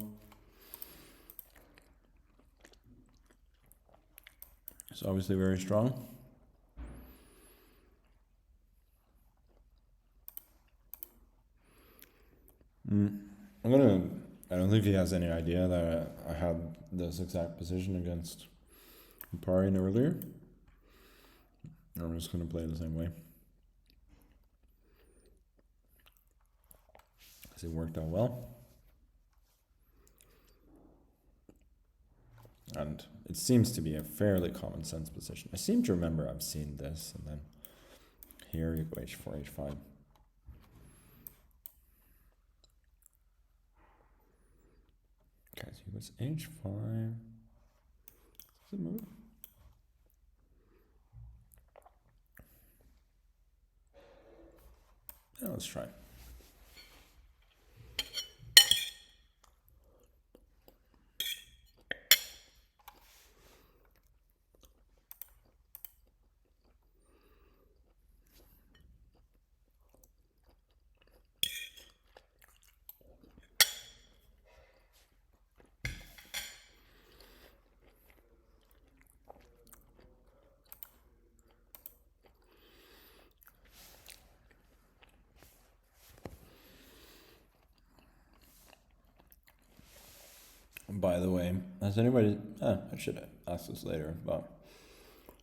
is obviously very strong. I don't think he has any idea that I had this exact position against Parian earlier. I'm just going to play it the same way. Because it worked out well. And it seems to be a fairly common sense position. I seem to remember I've seen this, and then here you go h4, h5. Okay, so he goes h5. Does it move? Yeah, let's try. By the way, has anybody... I should ask this later, but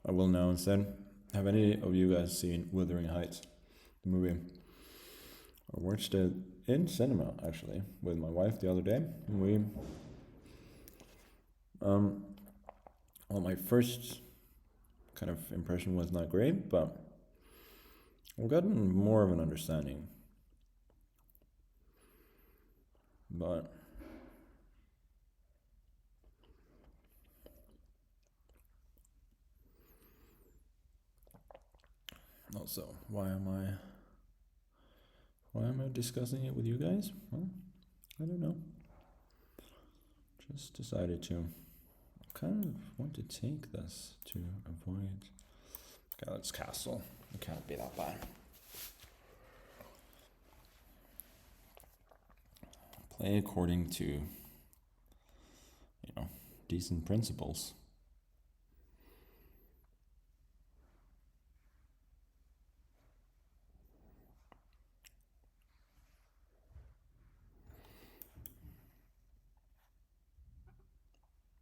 I will now instead. Have any of you guys seen Wuthering Heights, the movie? I watched it in cinema, actually, with my wife the other day. We... well, my first kind of impression was not great, but I've gotten more of an understanding. But also, why am I discussing it with you guys? Well, I don't know. Just decided to. I kind of want to take this to avoid. Okay, let's castle. It can't be that bad. Play according to, decent principles.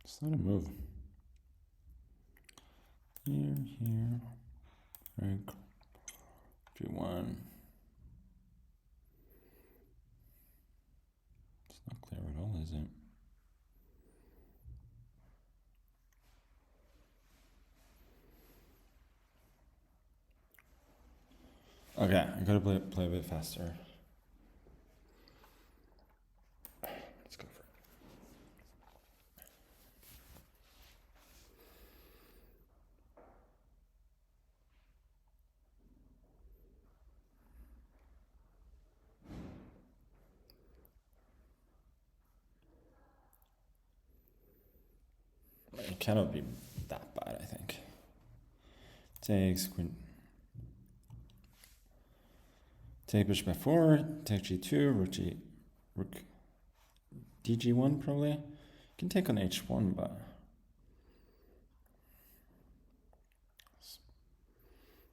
It's not a move. Here, break, G1. It's not clear at all, is it? Okay, I gotta play a bit faster. Let's go for it. It cannot be that bad, I think. Takes queen. Take bishop f4, take g2, rook dg1 probably. Can take on h1, but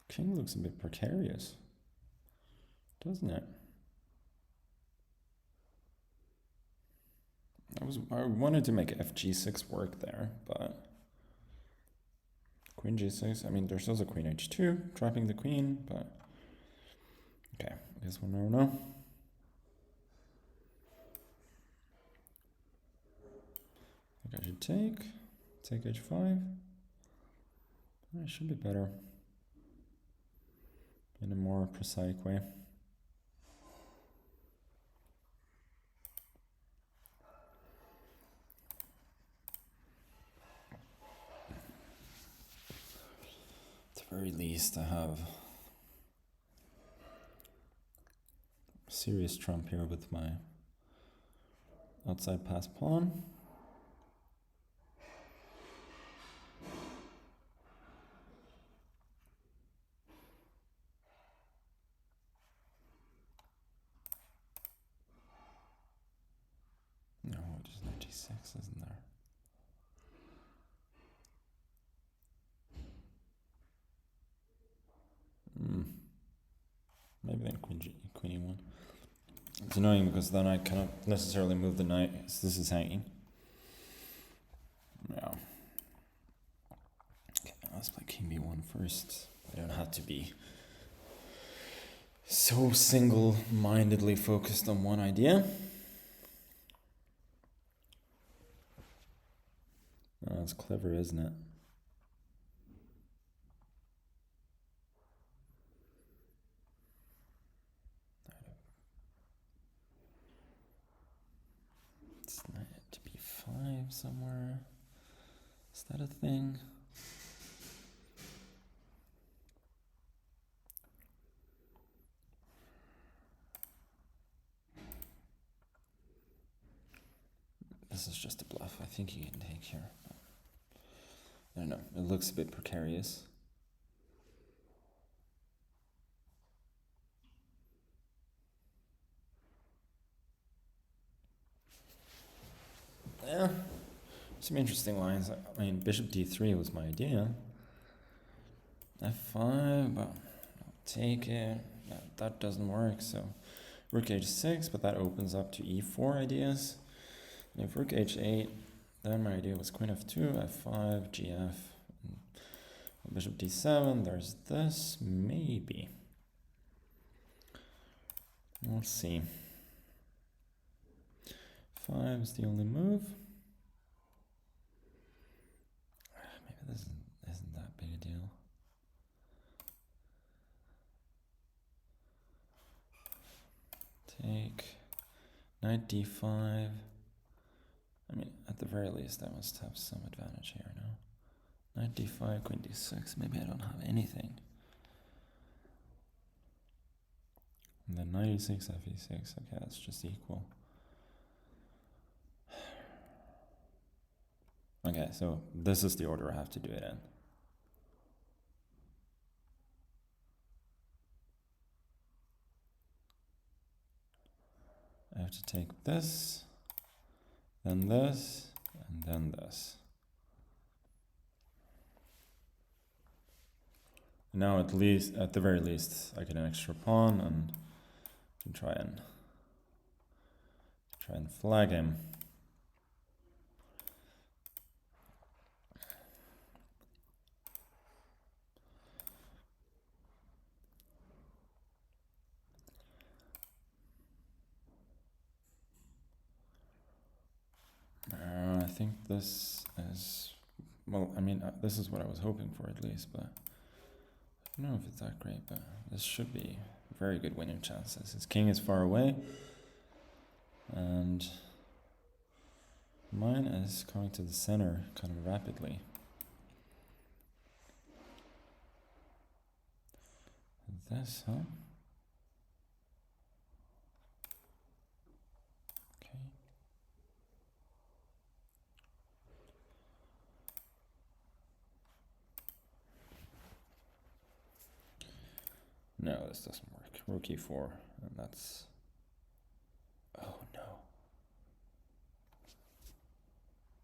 king looks a bit precarious, doesn't it? I wanted to make fg6 work there, but queen g6. I mean, there's also queen h2, trapping the queen, but okay. I guess we'll never know. I think I should take h5. It should be better in a more prosaic way. At the very least, I have serious trump here with my outside pass pawn. No, just knight g6, isn't there? Maybe then queen e1. It's annoying because then I cannot necessarily move the knight, so this is hanging. Yeah. Okay, let's play king b1 first. I don't have to be so single-mindedly focused on one idea. Oh, that's clever, isn't it? To b5 somewhere. Is that a thing? This is just a bluff. I think you can take here. I don't know. It looks a bit precarious. Yeah, some interesting lines. I mean, bishop d3 was my idea. f5, but I'll take it. No, that doesn't work, so rook h6, but that opens up to e4 ideas. And if rook h8, Then my idea was queen f2, f5, gf, bishop d7. There's this, maybe. We'll see. 5 is the only move. Maybe this isn't that big a deal. Take knight d5. I mean, at the very least, I must have some advantage here, no? Knight d5, queen d6. Maybe I don't have anything. And then knight e6, f e6. Okay, that's just equal. Okay, so this is the order I have to do it in. I have to take this, then this, and then this. Now at the very least, I get an extra pawn and can try and flag him. I think this is, well, I mean, this is what I was hoping for at least, but I don't know if it's that great, but this should be very good winning chances. His king is far away, and mine is coming to the center kind of rapidly. This, huh? Okay. No, this doesn't work. Rook e4, and that's... Oh no.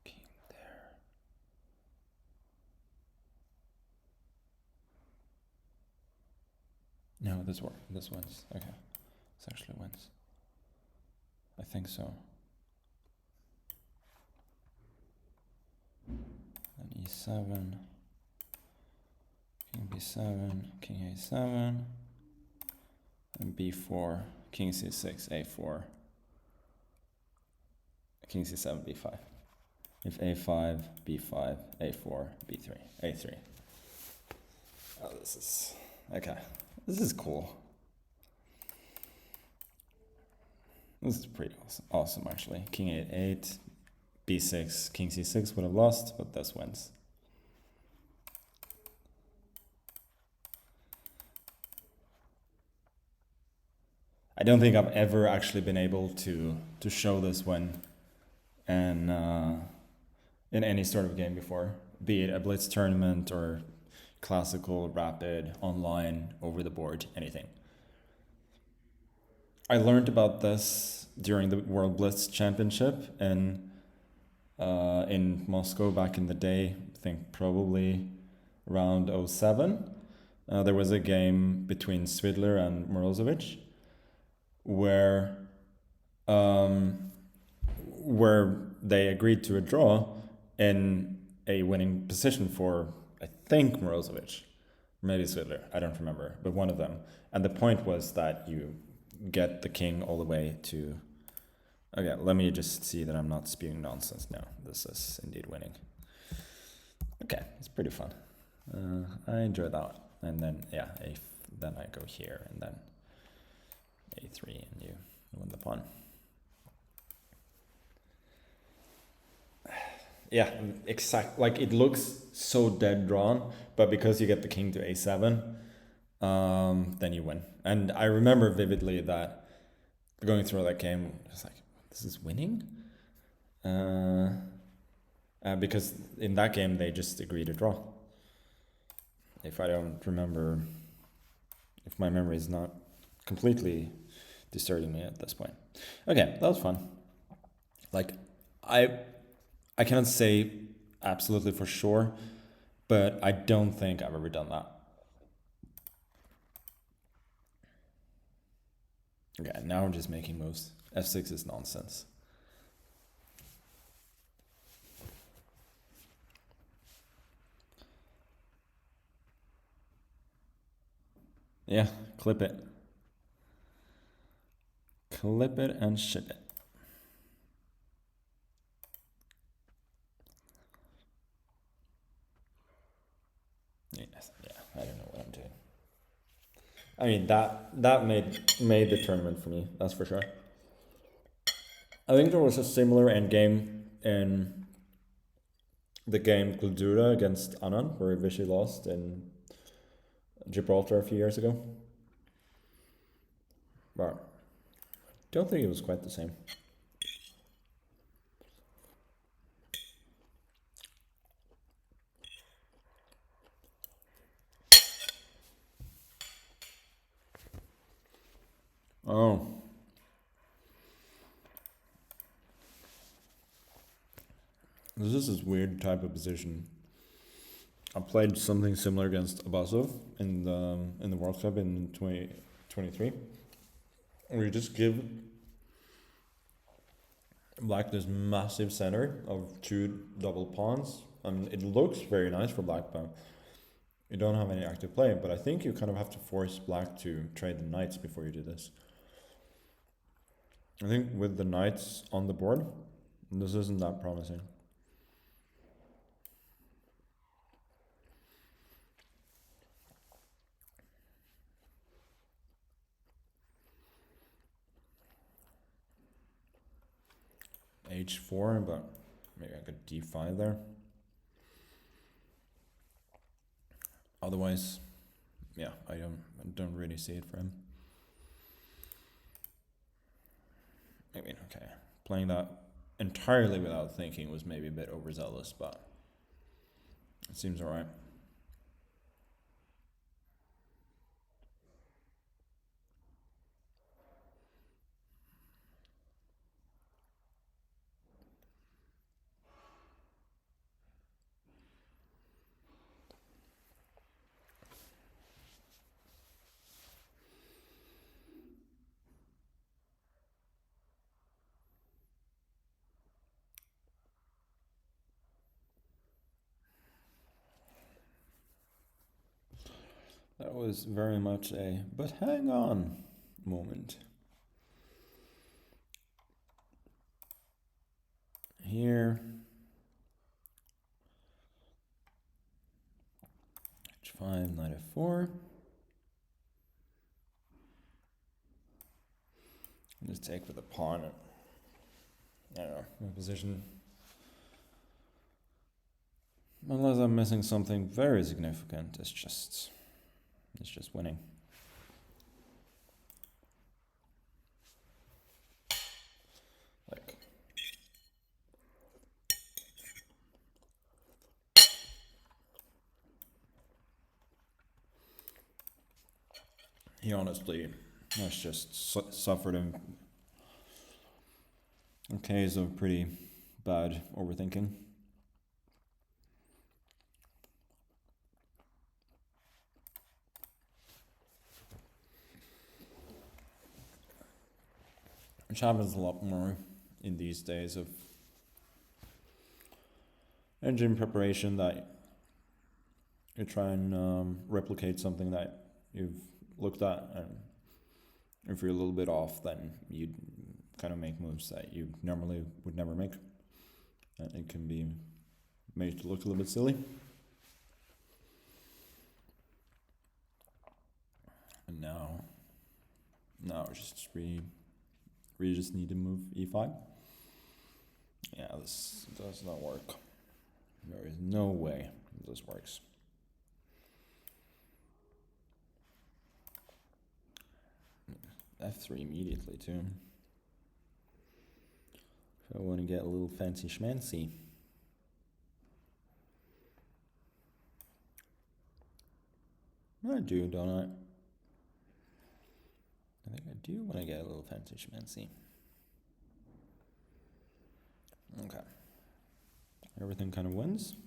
King there. No, this works. This wins. Okay. This actually wins. I think so. Then e7. King b7, king a7. And b4, king c6, a4, king c7, b5. If a5, b5, a4, b3, a3. Oh, this is... Okay. This is cool. This is pretty awesome actually. King a8, b6, king c6 would have lost, but this wins. I don't think I've ever actually been able to show this when in any sort of game before, be it a blitz tournament or classical, rapid, online, over the board, anything. I learned about this during the World Blitz Championship in Moscow back in the day. I think probably around 07. There was a game between Svidler and Morozovich where they agreed to a draw in a winning position for, I think, Morozovich, maybe Svidler, I don't remember, but one of them. And the point was that you get the king all the way to... Okay, let me just see that I'm not spewing nonsense now. This is indeed winning. Okay, it's pretty fun. I enjoy that. And then, yeah, then I go here, and then a3, and you win the pawn. Yeah, exact. Like, it looks so dead drawn, but because you get the king to a7, then you win. And I remember vividly that going through that game, I was like, this is winning? Because in that game, they just agreed to draw. If I don't remember, if my memory is not completely disturbing me at this point. Okay, that was fun. Like, I cannot say absolutely for sure, but I don't think I've ever done that. Okay, now I'm just making moves. f6 is nonsense. Yeah, clip it. Clip it and ship it. Yes, yeah, I don't know what I'm doing. I mean that made the tournament for me, that's for sure. I think there was a similar endgame in the game Gladura against Anand, where Vichy lost in Gibraltar a few years ago. But I don't think it was quite the same. Oh. This is this weird type of position. I played something similar against Abasov in the World Cup in 2023. Where you just give Black this massive center of two double pawns. It looks very nice for Black, but you don't have any active play. But I think you kind of have to force Black to trade the knights before you do this. I think with the knights on the board, this isn't that promising. H4, but maybe I could D5 there. Otherwise, yeah, I don't really see it for him. I mean, okay, playing that entirely without thinking was maybe a bit overzealous, but it seems alright. That was very much a "but hang on" moment. Here. H5, knight f4. Just take with the pawn. I don't know, my position. Unless I'm missing something very significant, it's just winning. Like, he honestly has just suffered a case of pretty bad overthinking. Which happens a lot more in these days of engine preparation, that you try and replicate something that you've looked at, and if you're a little bit off, then you kind of make moves that you normally would never make, and it can be made to look a little bit silly. And now we just need to move e5. Yeah, this does not work. There is no way this works. F3 immediately too. If I want to get a little fancy schmancy. I do, don't I? I think I do want to get a little fancy schmancy. Okay. Everything kind of wins.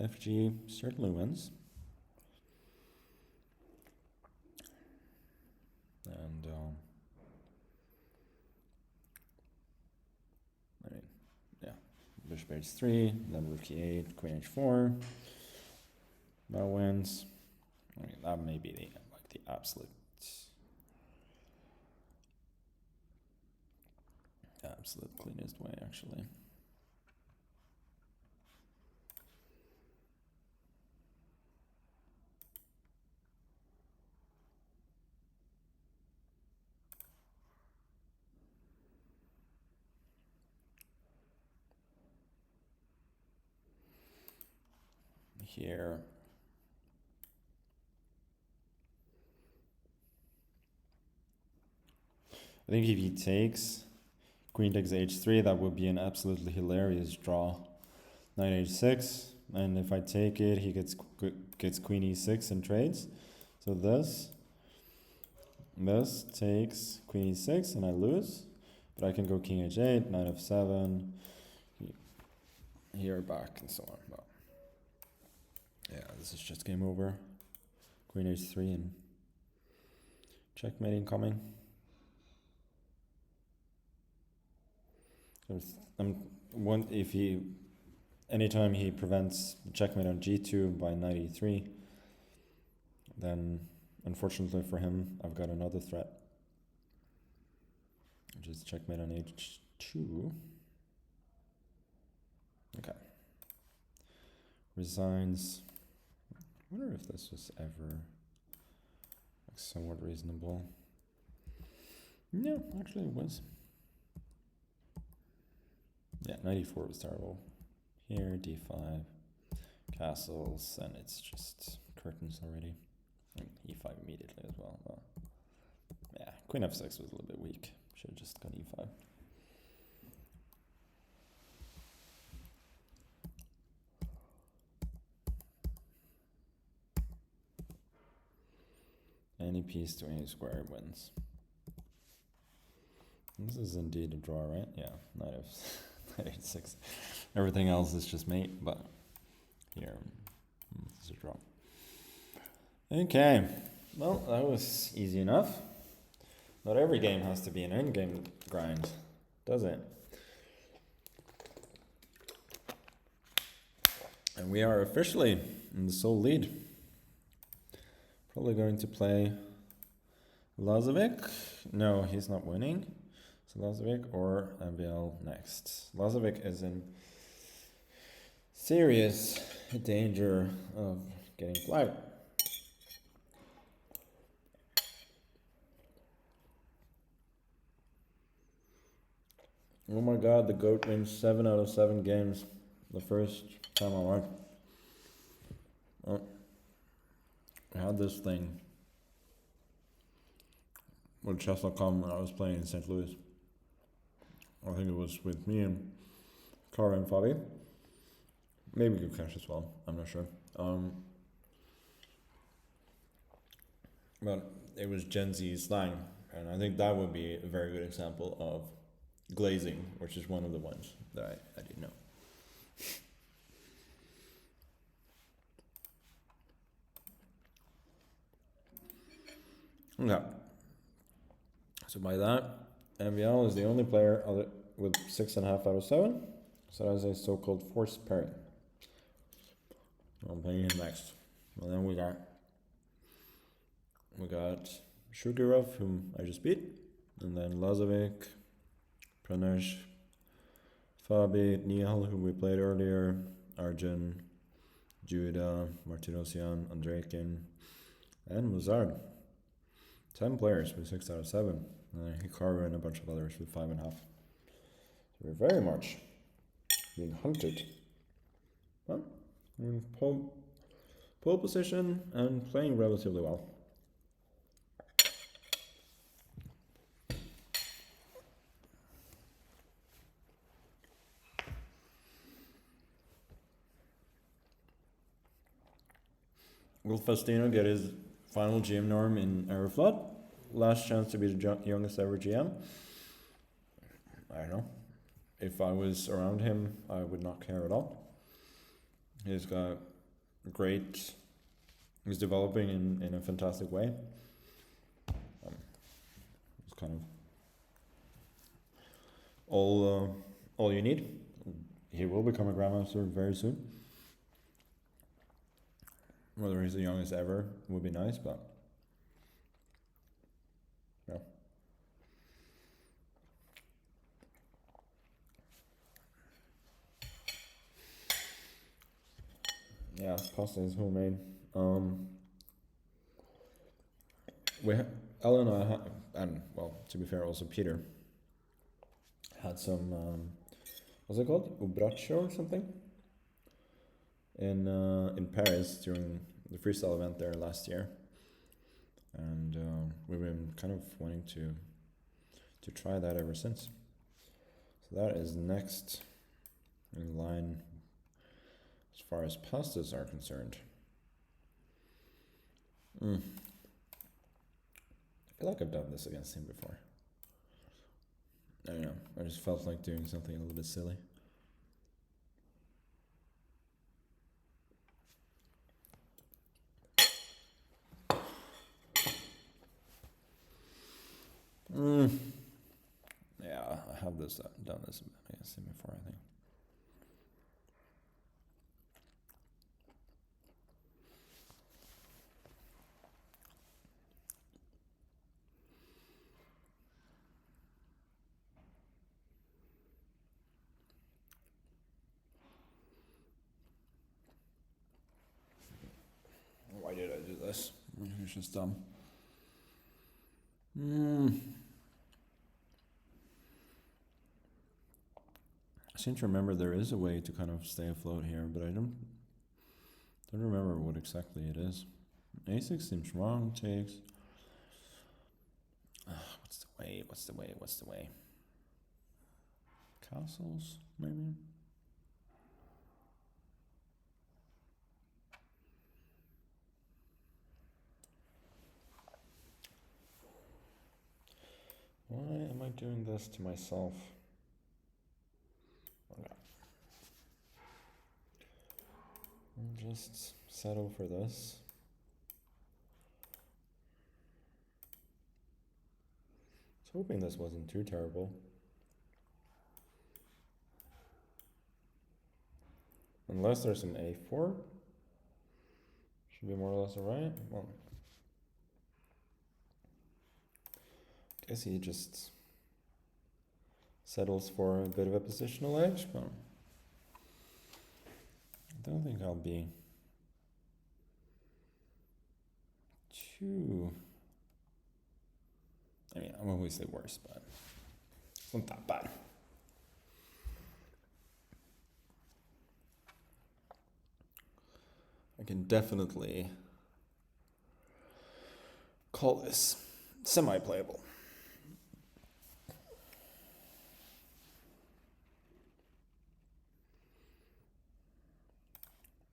FG certainly wins. And I mean, yeah, bishop h3, then rook e8, queen h4. That wins. I mean, that may be the absolute cleanest way, actually. Here. I think if he takes queen takes h3, that would be an absolutely hilarious draw. Knight h6, and if I take it, he gets queen e6 and trades. So this takes queen e6 and I lose, but I can go king h8, knight f7, here back and so on. Well, yeah, this is just game over. Queen h3 and checkmate incoming. Anytime he prevents the checkmate on g2 by knight e3, then unfortunately for him, I've got another threat, which is checkmate on h2. Okay. Resigns. I wonder if this was ever like somewhat reasonable. No, actually it was. Yeah, 94 was terrible. Here, d5, castles, and it's just curtains already. And e5 immediately as well. Well, yeah, queen f6 was a little bit weak. Should have just gone e5. Any piece to any square wins. This is indeed a draw, right? Yeah, knight h6. Everything else is just mate, but here, this is a draw. Okay, well, that was easy enough. Not every game has to be an endgame grind, does it? And we are officially in the sole lead. Probably going to play Lazovic. No, he's not winning. So Lazovic or MVL next. Lazovic is in serious danger of getting flagged. Oh my god, the GOAT wins 7 out of 7 games. The first time I won. Oh. I had this thing with chess.com when I was playing in St. Louis. I think it was with me and Cara and Fabi. Maybe Gukesh as well, I'm not sure. But it was Gen Z slang, and I think that would be a very good example of glazing, which is one of the ones that I didn't know. Okay. So by that, MVL is the only player with 6.5 out of 7. So that's a so-called forced pairing. I'm playing him next. Well, then we got Shugirov, whom I just beat, and then Lazovic, Pranesh, Fabi, Nihal, who we played earlier, Arjun, Judah, Martirosyan, Andreikin, and Muzard. 10 players with 6 out of 7. Hikaru and a bunch of others with 5.5. So we're very much being hunted. Well, we're in pole position and playing relatively well. Will Faustino get his final GM norm in Aeroflot? Last chance to be the youngest ever GM? I don't know. If I was around him, I would not care at all. He's got he's developing in a fantastic way. It's kind of all you need. He will become a Grandmaster very soon. Whether he's the youngest ever would be nice, but Yeah. Yeah, pasta is homemade. We Ella and I and well, to be fair, also Peter had some what's it called, ubraccio or something, in Paris during the freestyle event there last year, and we've been kind of wanting to try that ever since. So that is next in line as far as pastas are concerned. I feel like I've done this against him before. I don't know. I just felt like doing something a little bit silly. Yeah, I have done this against him before, I think. Why did I do this? It's just dumb. I seem to remember there is a way to kind of stay afloat here, but I don't remember what exactly it is. A6 seems wrong, takes. What's the way? Castles, maybe? Why am I doing this to myself? Okay. I'll just settle for this. I was hoping this wasn't too terrible. Unless there's an A4. Should be more or less alright. Well, I guess he just settles for a bit of a positional edge, but I don't think I'll be too... I mean, I'm obviously worse, but it's not that bad. I can definitely call this semi-playable.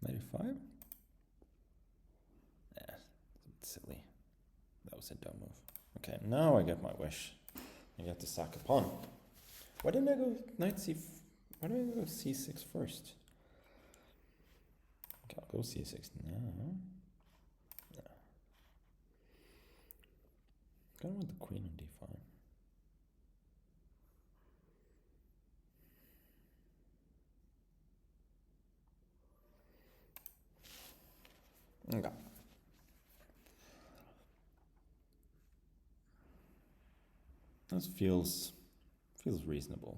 $95? Yeah, it's silly. That was a dumb move. Okay, now I get my wish. I get to sack a pawn. Why didn't I go knight c? Why did I go c6 first? Okay, I'll go c6 now. No. Kind of want the queen on d5. Okay. This feels reasonable.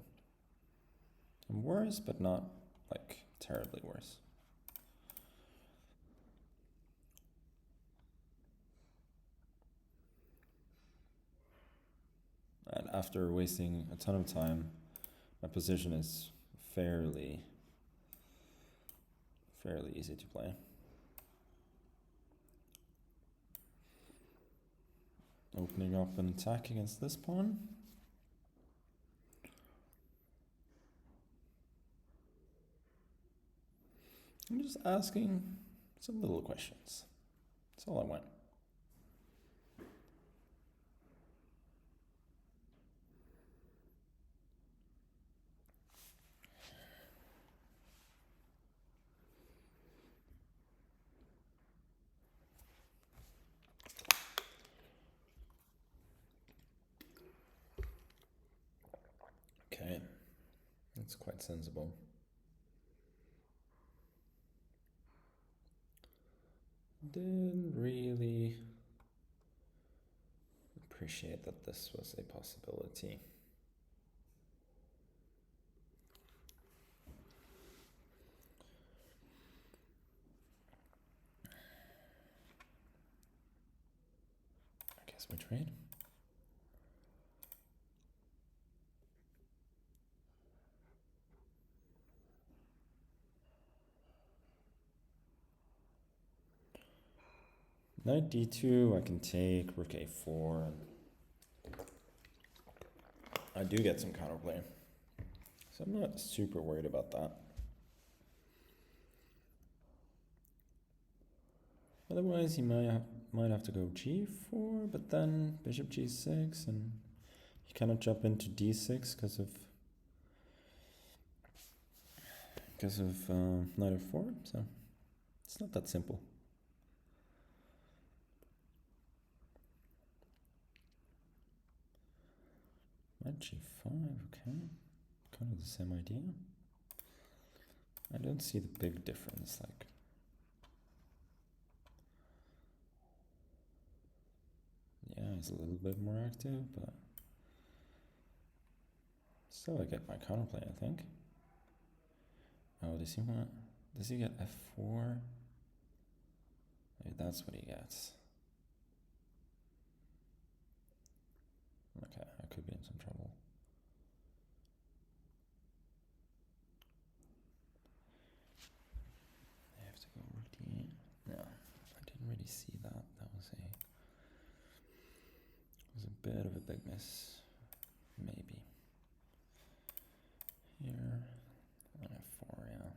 I'm worse, but not like terribly worse. And after wasting a ton of time, my position is fairly easy to play. Opening up an attack against this pawn. I'm just asking some little questions. That's all I want. Okay, that's quite sensible. Didn't really appreciate that this was a possibility. I guess we trade. Knight d2, I can take rook a4. I do get some counterplay, so I'm not super worried about that. Otherwise, he might have to go g4, but then bishop g6, and he cannot jump into d6 because of knight f4. So it's not that simple. Knight g5, okay, kind of the same idea. I don't see the big difference, like. Yeah, he's a little bit more active, but still I get my counterplay, I think. Oh, does he get f4? Maybe that's what he gets. Okay, I could be in some trouble. I have to go rook d8. No, I didn't really see that. That was a bit of a big miss. Maybe. Here, on f4, yeah.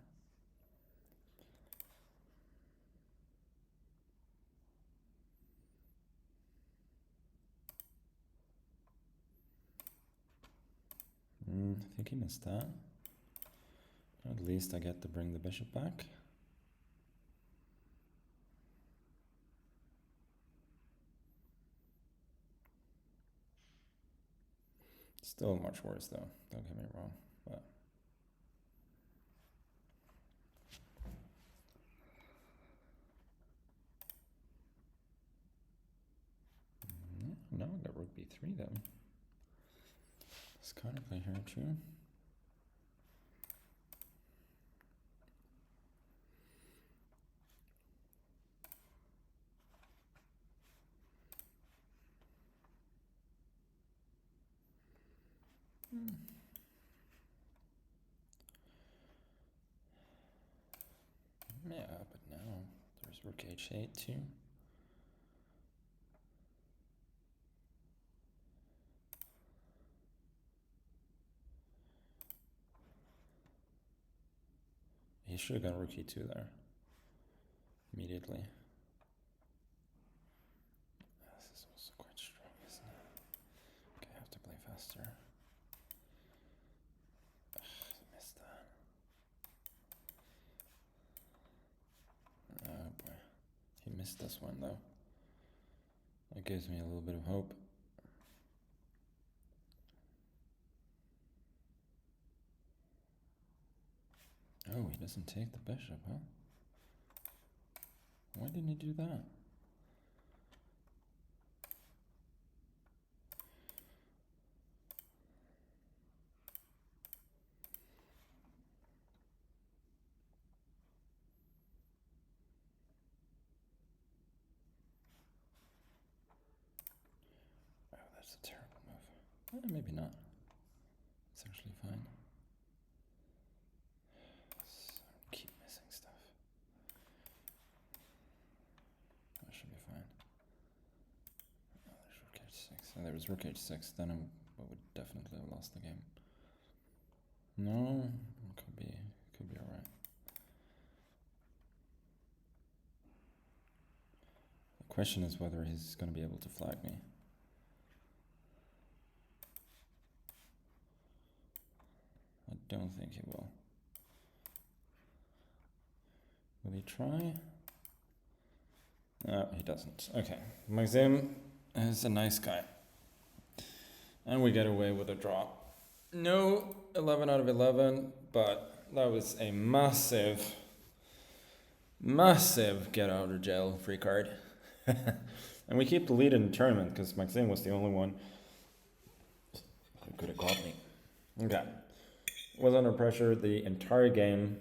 I think he missed that. At least I get to bring the bishop back. Still much worse though, don't get me wrong. But now I got rook b3 though. It's counterplay here too. Yeah, but now there's rook h8 too. He should have got rook e2 there immediately. This is also quite strong, isn't it? Okay, I have to play faster. Ugh, I missed that. Oh boy. He missed this one though. That gives me a little bit of hope. Oh, he doesn't take the bishop, huh? Why didn't he do that? Oh, that's a terrible move. Maybe not. It's actually fine. So keep missing stuff. That should be fine. Oh, there's rook h6. Oh, there was rook h6. Then I would definitely have lost the game. No, could be alright. The question is whether he's going to be able to flag me. I don't think he will. Will he try? No, he doesn't. Okay, Maxim is a nice guy. And we get away with a draw. No 11 out of 11, but that was a massive get out of jail free card. And we keep the lead in the tournament because Maxime was the only one who could have caught me. Okay. Was under pressure the entire game.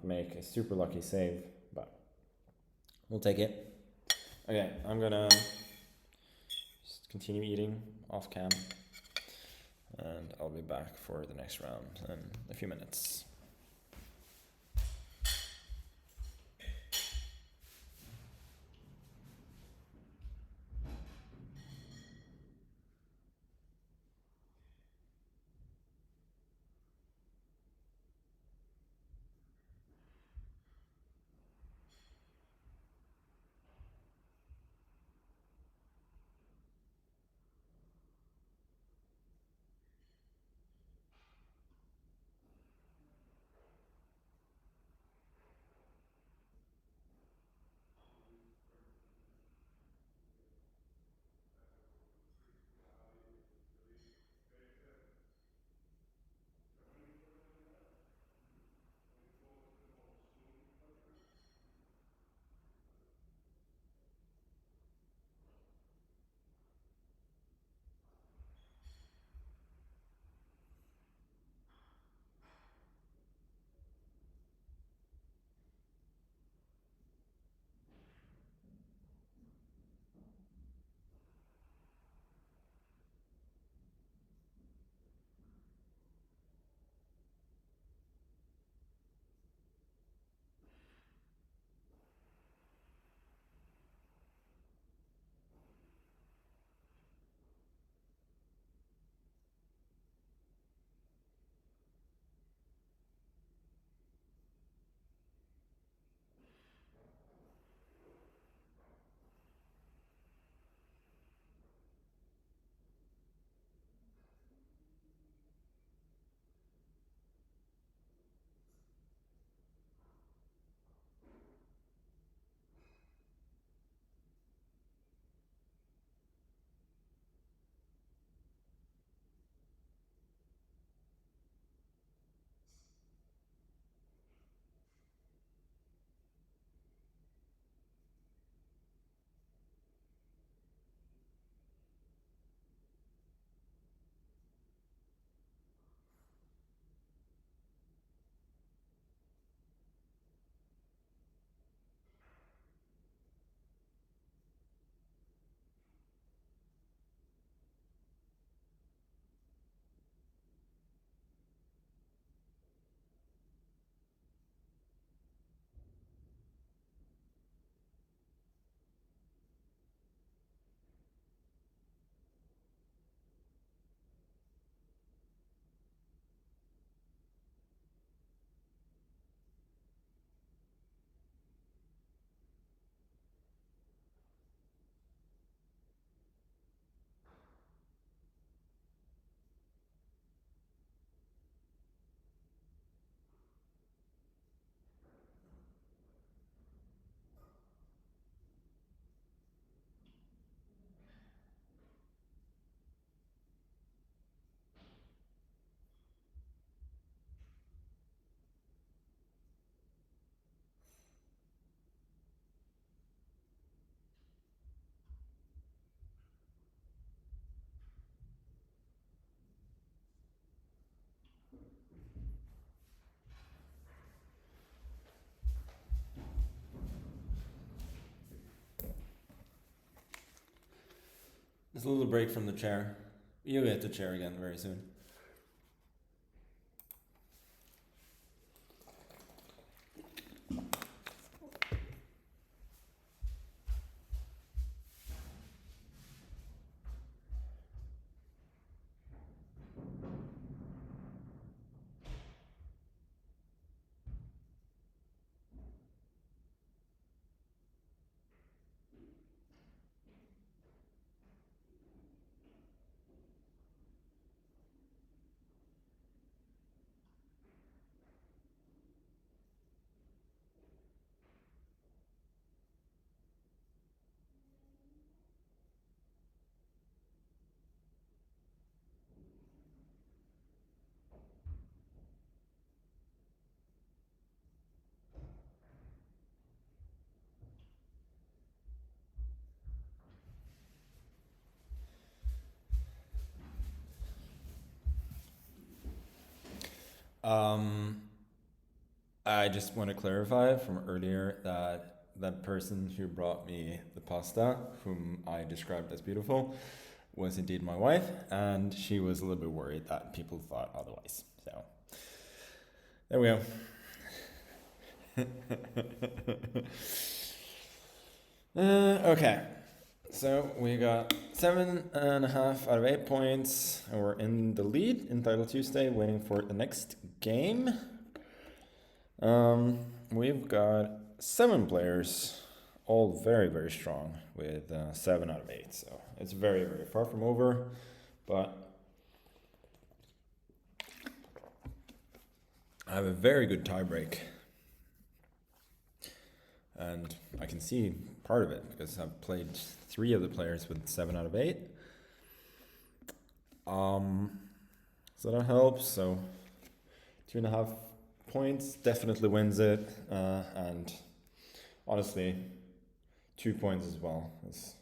Make a super lucky save, but we'll take it. Okay, I'm gonna just continue eating off cam, and I'll be back for the next round in a few minutes. Just a little break from the chair. You'll get the chair again very soon. I just want to clarify from earlier that that person who brought me the pasta, whom I described as beautiful, was indeed my wife, and she was a little bit worried that people thought otherwise. So there we go. Okay, so we got 7.5 out of 8 points, and we're in the lead in Title Tuesday, waiting for the next game. We've got 7 players, all very, very strong, with 7 out of 8. So it's very, very far from over, but I have a very good tiebreak. And I can see part of it because I've played 3 of the players with 7 out of 8. So that helps. So 2.5 points definitely wins it, and honestly, 2 points as well. It's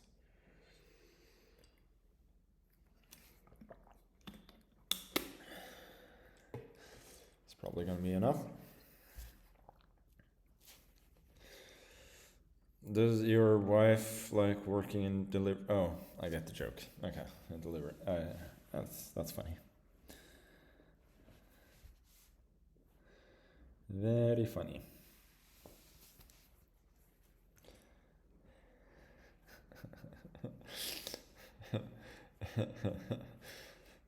probably going to be enough. Does your wife like working in deliver? Oh, I get the joke. Okay, deliver. That's funny. Very funny.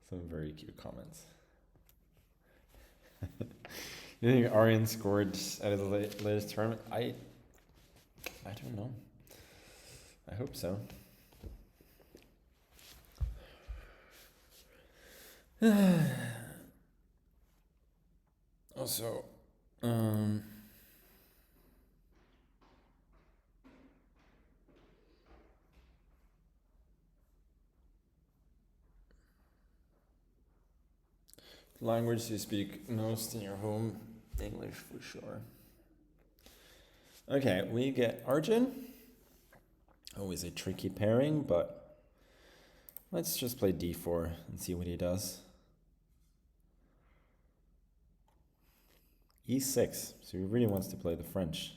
Some very cute comments. You think Aryan scored at the latest tournament? I don't know. I hope so. Also, language you speak most in your home, English for sure. Okay, we get Arjun. Always a tricky pairing, but let's just play d4 and see what he does. e6, so he really wants to play the French.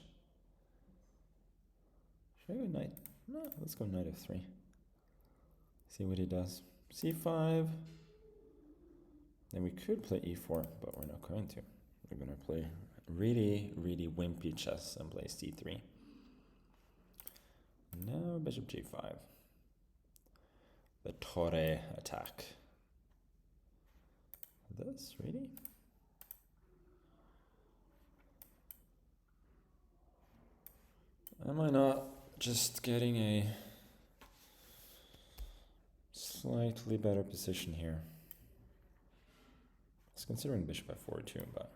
Should I go knight? No, let's go knight f3. See what he does. c5. Then we could play e4, but we're not going to. We're going to play really, really wimpy chess and play c3. Now bishop g5. The Torre attack. This, really? Am I not just getting a slightly better position here? I was considering bishop f4 too, but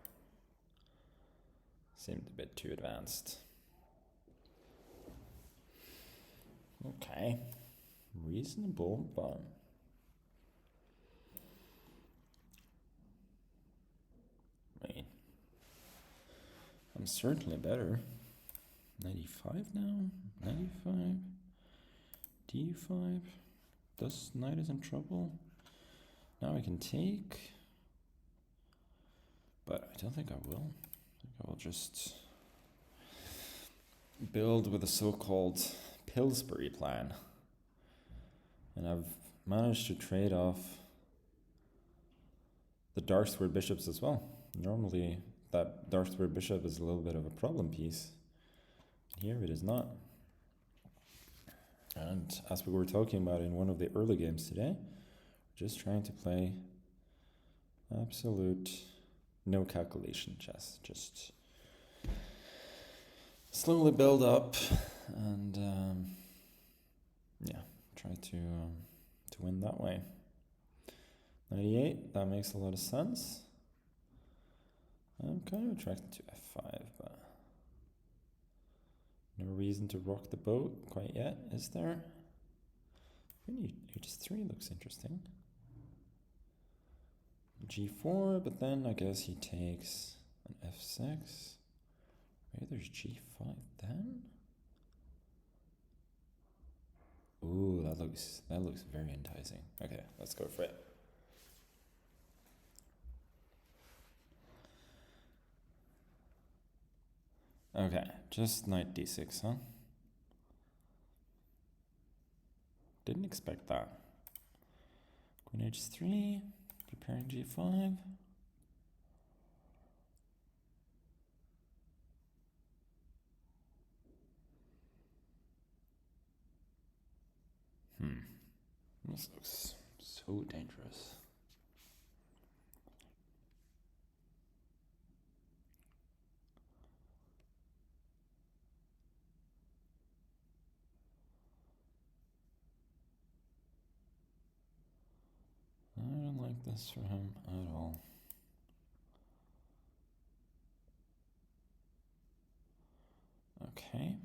seemed a bit too advanced. Okay, reasonable, but wait, I'm certainly better. 95 now, 95, d5, this knight is in trouble. Now I can take, but I don't think I will. I think I will just build with a so-called Pillsbury plan. And I've managed to trade off the dark square bishops as well. Normally that dark square bishop is a little bit of a problem piece. Here it is not. And as we were talking about in one of the early games today, just trying to play absolute no calculation chess. Just slowly build up and try to win that way. 98, that makes a lot of sense. I'm kind of attracted to f5, but no reason to rock the boat quite yet, is there? Really, h3 looks interesting. g4, but then I guess he takes an f6. Maybe there's g5 then? Ooh, that looks very enticing. Okay, let's go for it. Okay, just knight d6, huh? Didn't expect that. Queen h3, preparing g5. This looks so dangerous. I don't like this for him at all. Okay.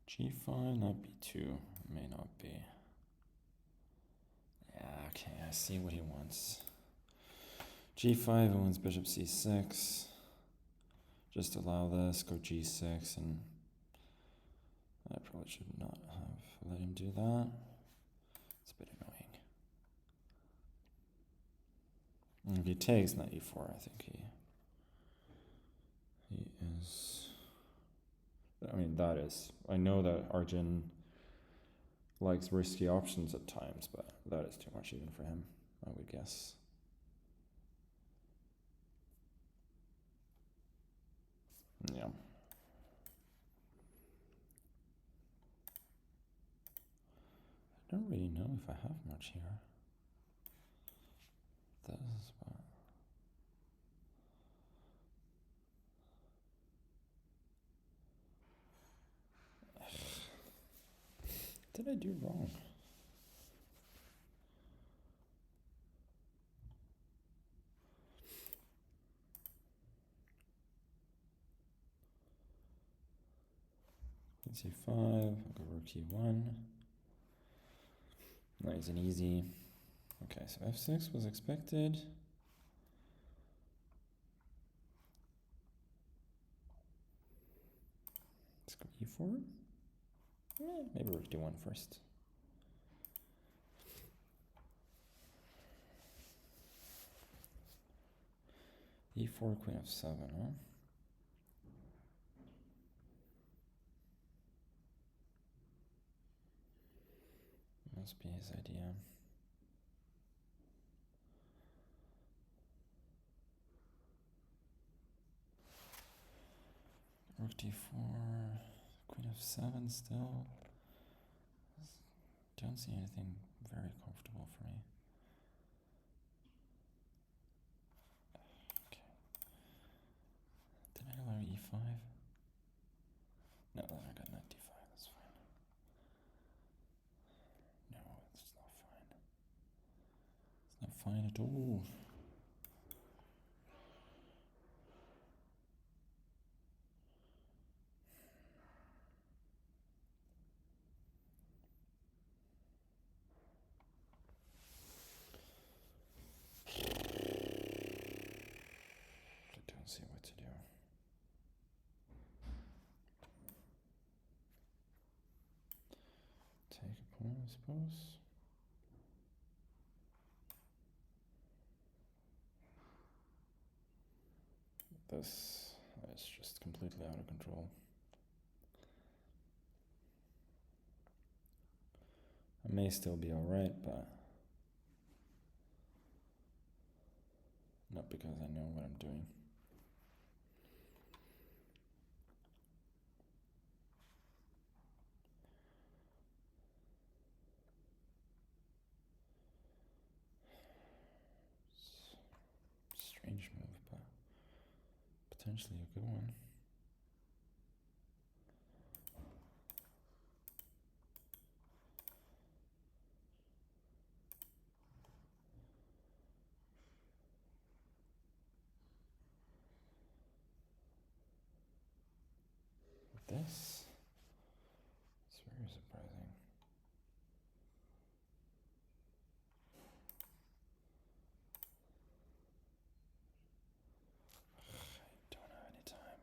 g5, knight b2, may not be. Yeah, okay, I see what he wants. g5, he wants bishop c6. Just allow this, go g6, and I probably should not have let him do that. It's a bit annoying. And if he takes knight e4, I think he is... I mean, that is... I know that Arjun likes risky options at times, but that is too much even for him, I would guess. Yeah. I don't really know if I have much here. This, but... What did I do wrong? c5, I'll go rook e1. Nice and easy. Okay, so f6 was expected. Let's go e4. Maybe rook d1 first. e4, queen f7, huh? Must be his idea. Rook d4, queen f7 still. Don't see anything very comfortable for me. Okay. Did I allow e5? No, I got knight d5, that's fine. No, it's not fine. It's not fine at all. I don't see what to do. Take a pawn, I suppose. This is just completely out of control. I may still be alright, but not because I know what I'm doing. Strange move, but potentially a good one. This is very surprising. I don't have any time.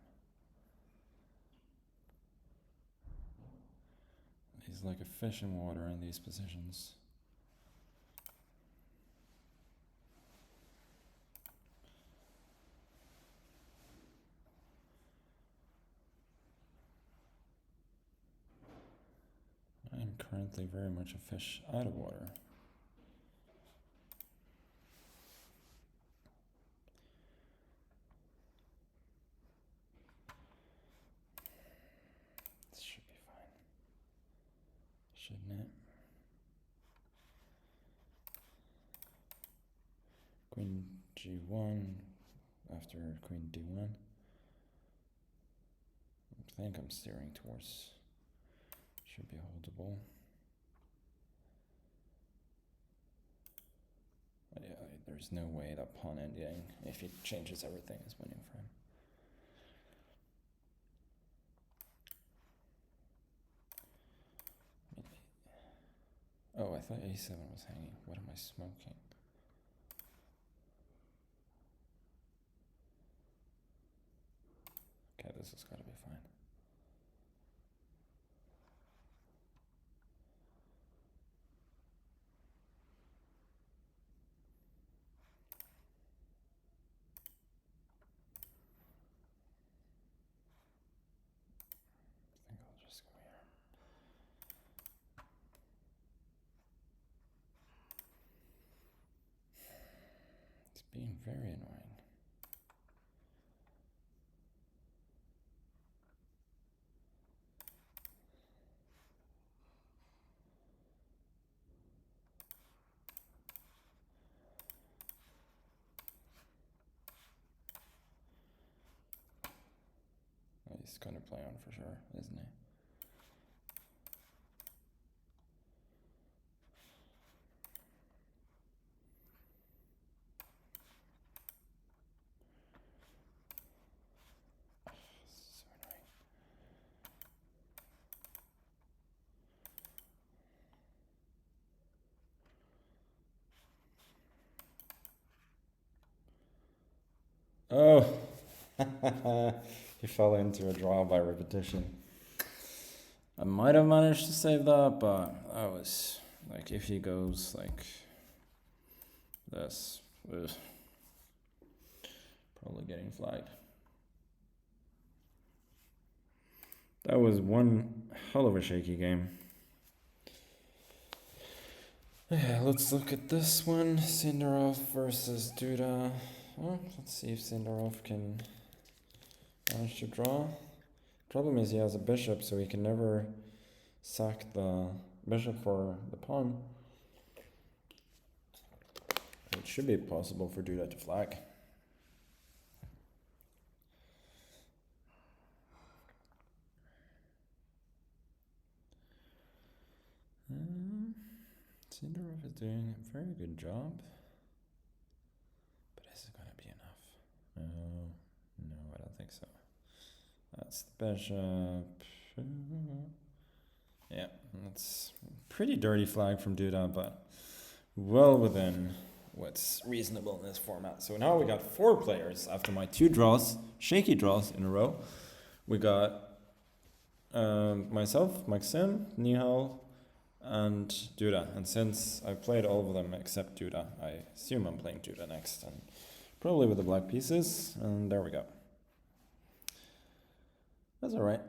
He's like a fish in water in these positions. currently very much a fish out of water. This should be fine, shouldn't it? Queen G1 after Queen D1. I think I'm steering towards, should be holdable. Yeah, there's no way that pawn ending, if he changes everything, is winning for him. Oh, I thought A7 was hanging. What am I smoking? Okay, this has got to be fine. I think I'll just go here. It's being very annoying. He's going to play on for sure, isn't he? So annoying. Oh, he fell into a draw by repetition. I might have managed to save that, but that was like, if he goes like this, probably getting flagged. That was one hell of a shaky game. Yeah, let's look at this one. Sindarov versus Duda. Well, let's see if Sindarov can manage to draw. Problem is he has a bishop, so he can never sack the bishop for the pawn. It should be possible for Duda to flag. Sindarov is doing a very good job. But is it going to be enough? No, I don't think so. That's the bishop. Yeah, that's a pretty dirty flag from Duda, but well within what's reasonable in this format. So now we got 4 players after my 2 draws, shaky draws in a row. We got myself, Maxim, Nihal, and Duda. And since I played all of them except Duda, I assume I'm playing Duda next, and probably with the black pieces, and there we go. That's alright.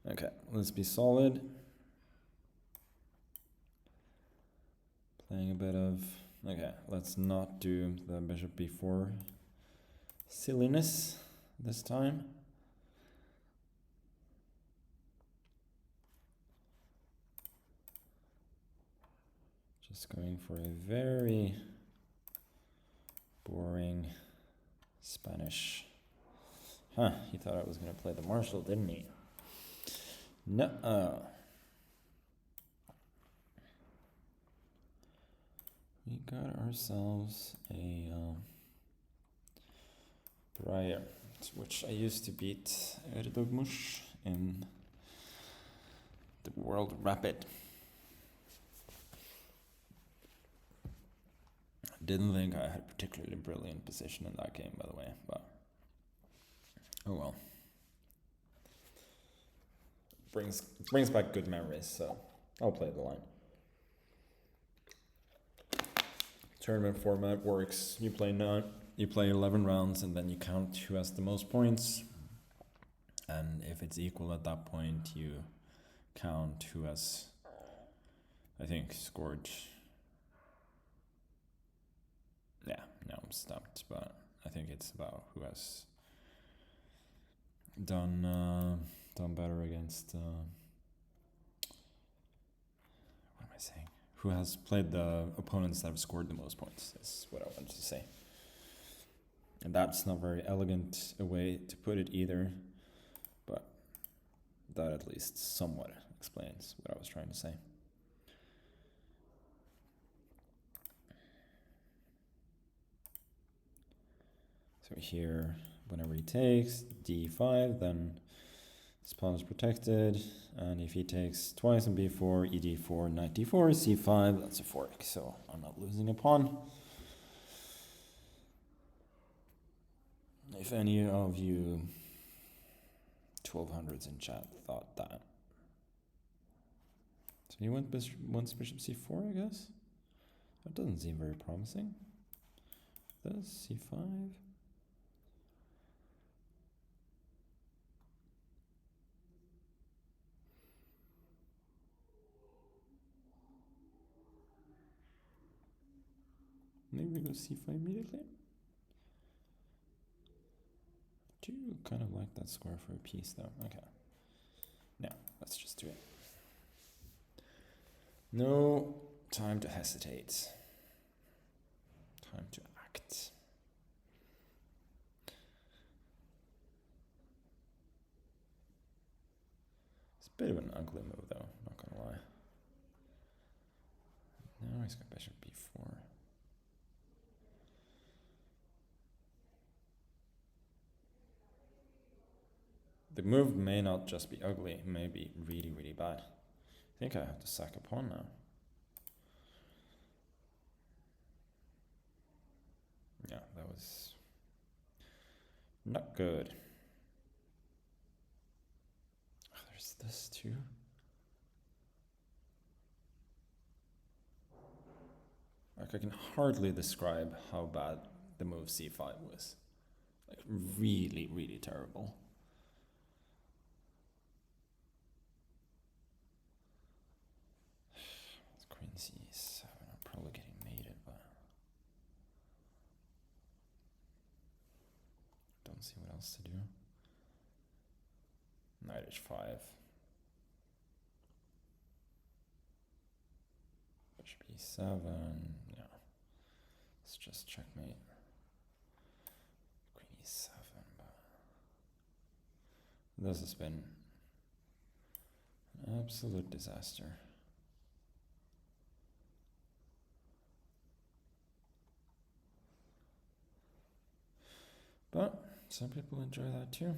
Okay, let's be solid. Playing a bit of... Okay, let's not do the bishop b4 silliness this time. Just going for a very boring Spanish. Huh, he thought I was going to play the Marshall, didn't he? No. We got ourselves a Breyer, which I used to beat Erdogmush in the World Rapid. Didn't think I had a particularly brilliant position in that game, by the way, but oh well. Brings back good memories, so I'll play the line. Tournament format works. You play 9 you play 11 rounds and then you count who has the most points. And if it's equal at that point, you count who has, I think, scored. Yeah, no, I'm stumped, but I think it's about who has done better against. What am I saying? Who has played the opponents that have scored the most points? Is what I wanted to say. And that's not very elegant a way to put it either, but that at least somewhat explains what I was trying to say. So here, whenever he takes d5, then his pawn is protected, and if he takes twice on b4, ed4, knight d4, c5, that's a fork, so I'm not losing a pawn. If any of you 1200s in chat thought that. So he wants bishop c4, I guess? That doesn't seem very promising. This, c5. Maybe we go c5 immediately. I do kind of like that square for a piece though. Okay. No, let's just do it. No time to hesitate. Time to act. It's a bit of an ugly move though, not gonna lie. Now he's got bishop b4. The move may not just be ugly, it may be really, really bad. I think I have to sack a pawn now. Yeah, that was not good. Oh, there's this too. Like, I can hardly describe how bad the move c5 was. Like, really, really terrible. Queen c7, I'm probably getting mated, but don't see what else to do. Knight h5. Bishop e7, yeah. Let's just checkmate. Queen e7, but this has been an absolute disaster. But some people enjoy that too.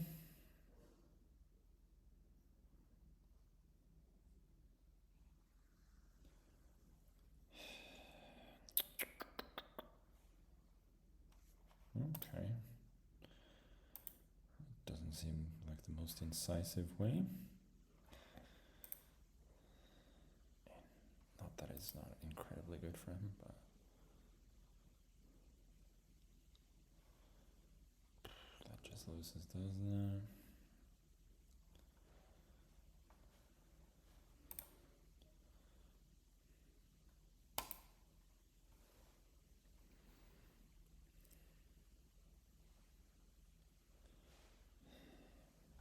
Okay. Doesn't seem like the most incisive way. Not that it's not incredibly good for him, but that just loses, doesn't it?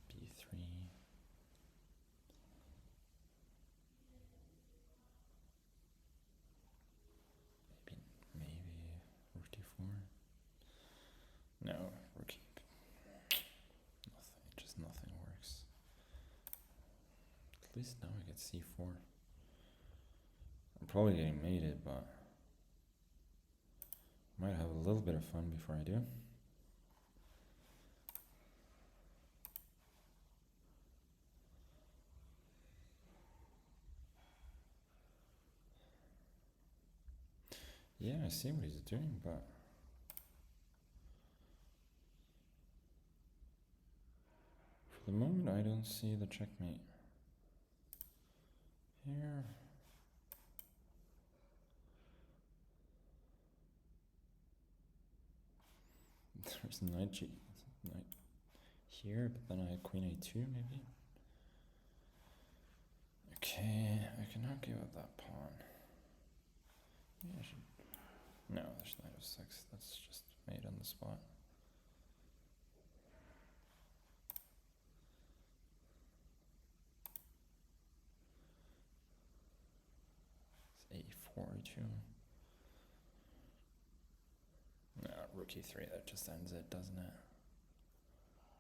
b3. Maybe rook d4. No, rook nothing, just nothing works. At least now I get c4. I'm probably getting mated, but might have a little bit of fun before I do. Yeah, I see what he's doing, but for the moment I don't see the checkmate. Here. There's knight here, but then I had queen a2 maybe. Okay, I cannot give up that pawn. Yeah, I should. No, there's knight of6. That's just made on the spot. It's a4 too. No, rook e3. That just ends it, doesn't it?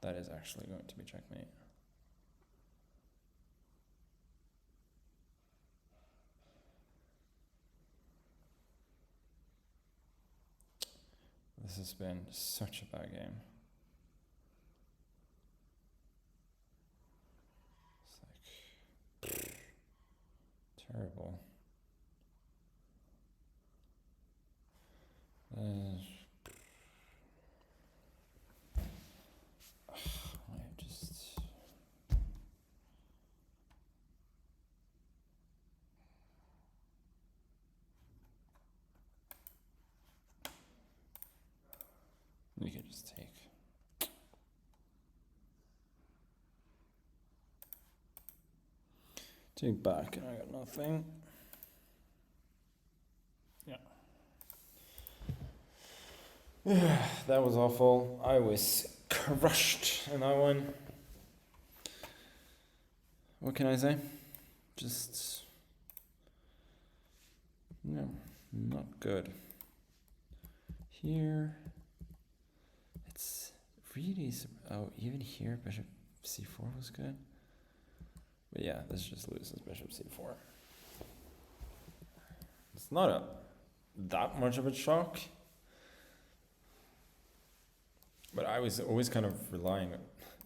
That is actually going to be checkmate. This has been such a bad game. It's like terrible. I just we could just take back, and I got nothing. Yeah, that was awful. I was crushed in that one. What can I say? Just no, not good. Here, it's really even here bishop c4 was good. But yeah, this just loses bishop c4. It's not that much of a shock. But I was always kind of relying,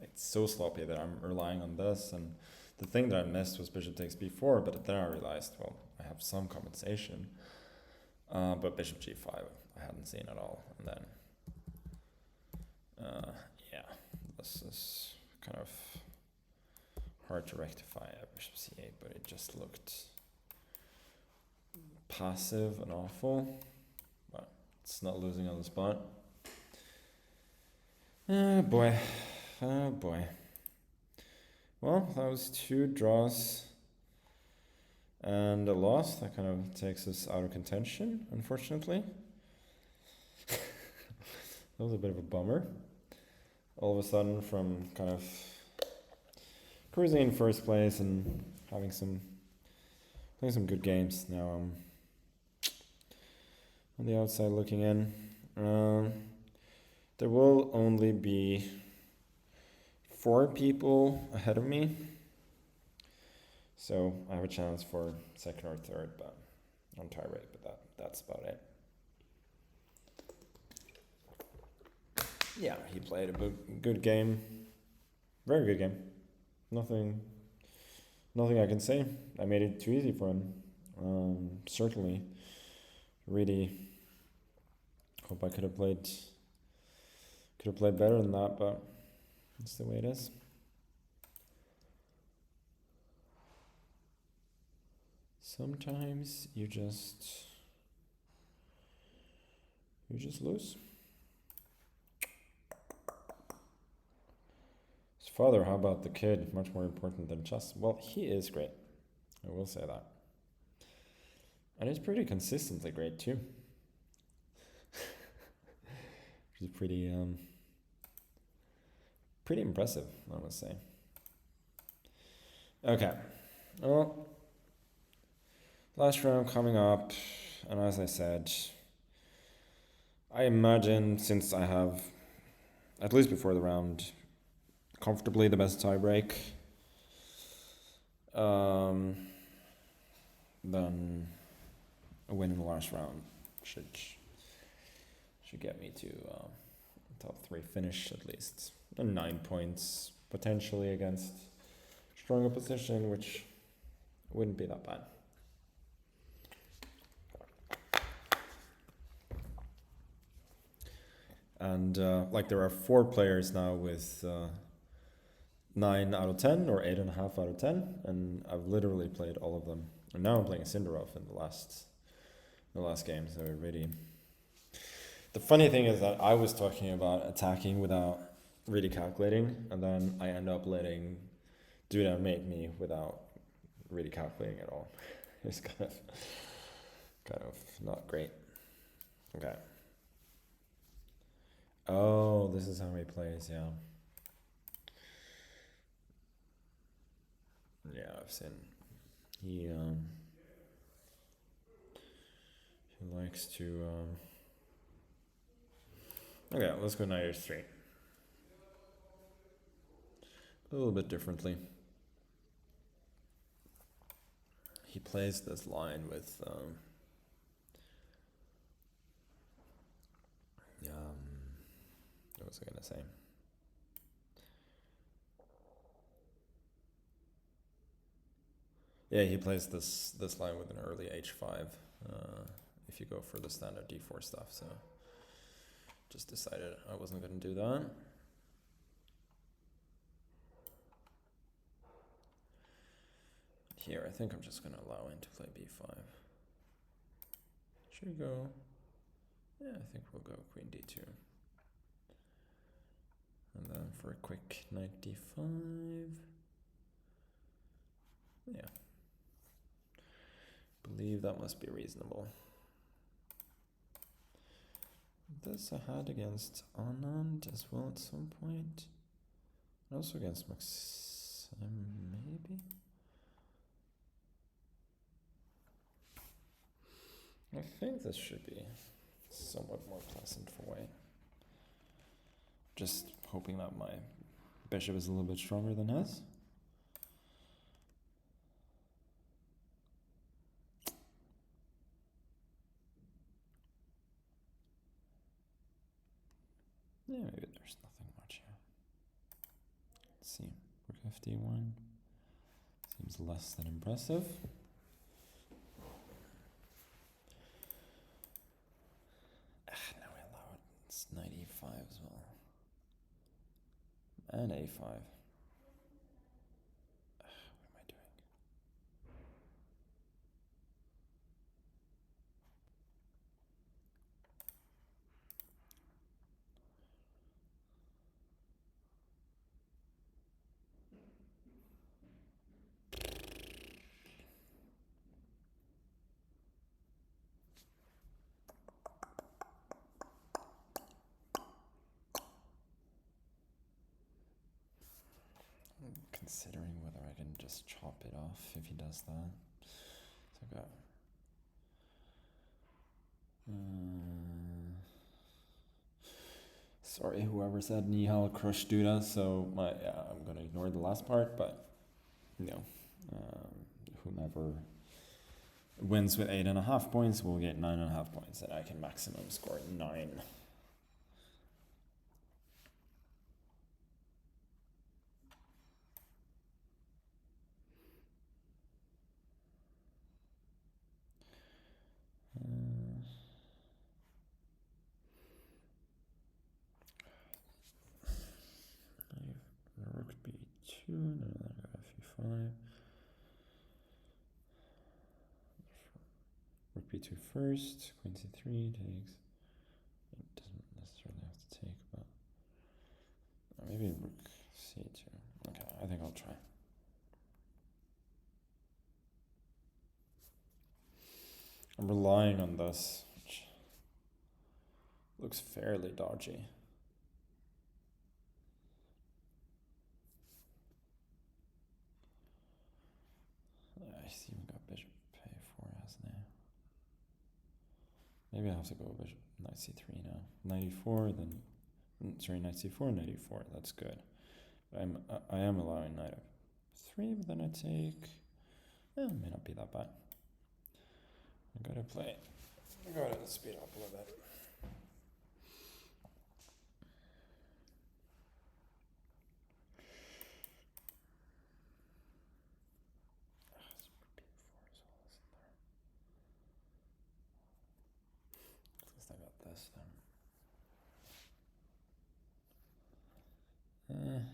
it's so sloppy that I'm relying on this, and the thing that I missed was bishop takes b4, but then I realized, well, I have some compensation, but bishop g5 I hadn't seen at all, and then, yeah, this is kind of hard to rectify at bishop c8, but it just looked passive and awful, but it's not losing on the spot. Oh boy. Well, that was 2 draws and a loss. That kind of takes us out of contention, unfortunately. That was a bit of a bummer. All of a sudden, from kind of cruising in first place and playing some good games, now I'm on the outside looking in. There will only be 4 people ahead of me, so I have a chance for second or third, but on tie break. But that's about it. Yeah, he played a good game, very good game. Nothing I can say. I made it too easy for him. Certainly, really hope I could have played better than that, but that's the way it is. Sometimes you just lose. His father, how about the kid? Much more important than chess. Well, he is great. I will say that. And he's pretty consistently great too. Which is pretty impressive, I must say. Okay. Well, last round coming up, and as I said, I imagine since I have, at least before the round, comfortably the best tiebreak, then a win in the last round should get me to top 3 finish at least, and 9 points potentially against strong opposition, which wouldn't be that bad. And like there are 4 players now with 9 out of 10 or 8.5 out of 10, and I've literally played all of them. And now I'm playing Sindarov in the last game, so it really The funny thing is that I was talking about attacking without really calculating, and then I end up letting Duda mate me without really calculating at all. It's kind of not great. Okay. Oh, this is how he plays, yeah. Yeah, I've seen. He likes to. Okay, let's go knight h3. A little bit differently. He plays this line with. What was I gonna say? Yeah, he plays this line with an early h5. If you go for the standard d4 stuff, so just decided I wasn't gonna do that. Here, I think I'm just gonna allow him to play b5. Should we go? Yeah, I think we'll go queen d2. And then for a quick knight d5. Yeah. Believe that must be reasonable. This I had against Anand as well at some point. And also against Maxim, maybe? I think this should be somewhat more pleasant for white. Just hoping that my bishop is a little bit stronger than his. Yeah, maybe there's nothing much here. Let's see. Rook fd1 seems less than impressive. Now we allow it. It's knight e5 as well. And a5. What am I doing? I'm considering whether I can just chop it off if he does that. So I got. Sorry, whoever said Nihal crush Duda. So I'm gonna ignore the last part, but whomever wins with 8.5 points will get 9.5 points, and I can maximum score 9. Rook b2, no, f5. Rook b2 first, queen c3 takes. It doesn't necessarily have to take, but maybe rook c2. Okay, I think I'll try. I'm relying on this, which looks fairly dodgy. He's even got bishop a4, hasn't he? Maybe I have to go bishop knight c3 now. Knight e4, then knight c4, knight e4. That's good. I am allowing knight f3, but then I take. It may not be that bad. I gotta speed up a little bit. I got this then.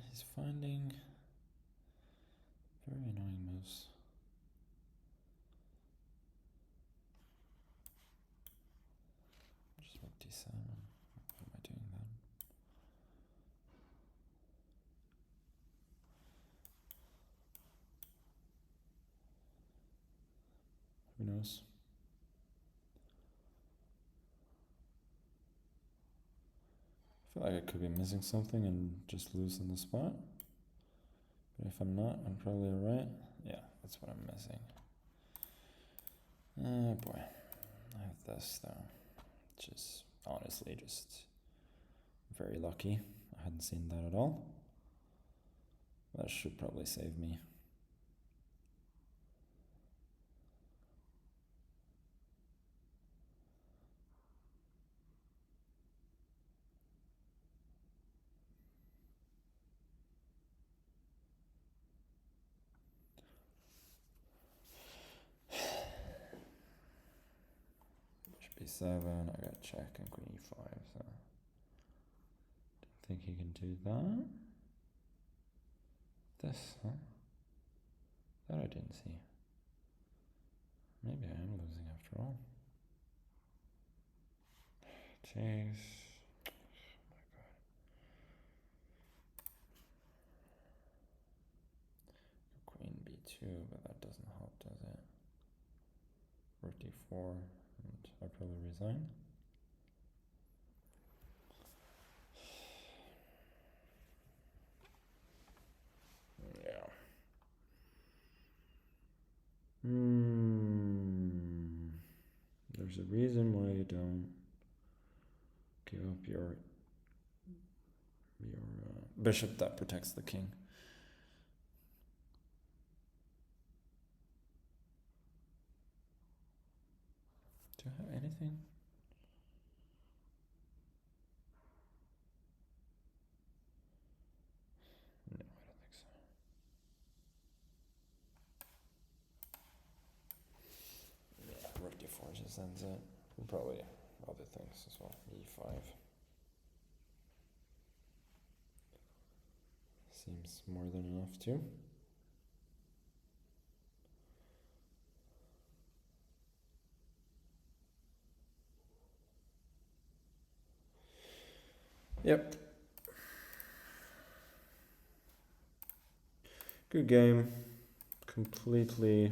He's finding very annoying moves. Just rook d7. Who knows? I feel like I could be missing something and just losing the spot. But if I'm not, I'm probably right. Yeah, that's what I'm missing. Oh boy. I have this though. Which is honestly just very lucky. I hadn't seen that at all. That should probably save me. B7, I got check and queen e5, so don't think he can do that. This, huh? That I didn't see. Maybe I am losing after all. Jeez. Oh my god. Queen b2, but that doesn't help, does it? Rook d4, and I probably resign. Yeah. There's a reason why you don't give up your bishop that protects the king. Do I have anything? No, I don't think so. Yeah, rook d4 just ends it. And probably other things as well. e5. Seems more than enough too. Yep. Good game. Completely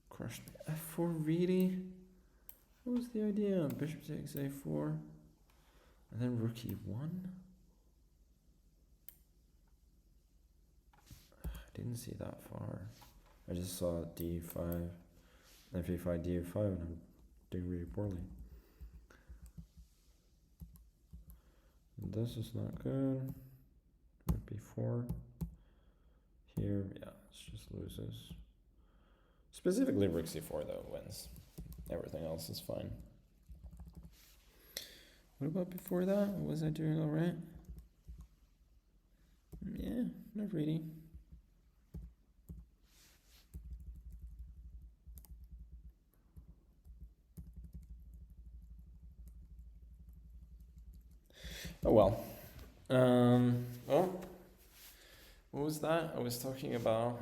crushed. F4 really? What was the idea? Bishop takes a4. And then rook e1? I didn't see that far. I just saw d5, f5, d5, and I'm doing really poorly. And this is not good. Rook b4. Here, yeah, it just loses. Specifically rook c4 though wins. Everything else is fine. What about before that? Was I doing alright? Yeah, not really. Oh well. Oh, what was that? I was talking about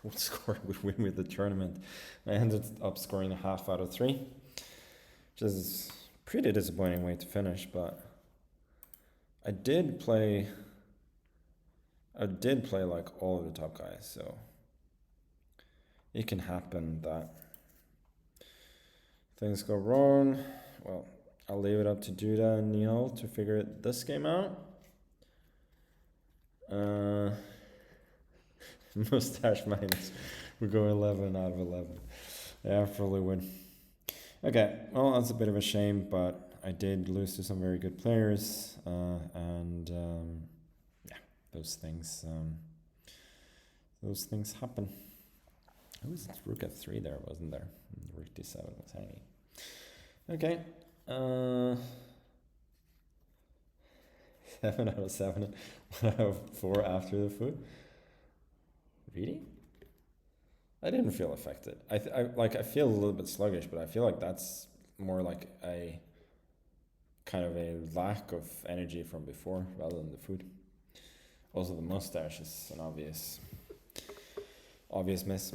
what score would win with the tournament. I ended up scoring a half out of 3, which is a pretty disappointing way to finish, but I did play like all of the top guys, so it can happen that things go wrong. Well, I'll leave it up to Judah and Neil to figure this game out. Mustache minus. We go 11 out of 11. Yeah, probably would. Okay, well, that's a bit of a shame, but I did lose to some very good players, and yeah, those things happen. It was rook f3 there, wasn't there? Rook d7 was hanging. Okay. 7 out of 7, 1 out of 4 after the food. Really? I didn't feel affected. I feel a little bit sluggish, but I feel like that's more like a kind of a lack of energy from before rather than the food. Also, the mustache is an obvious miss.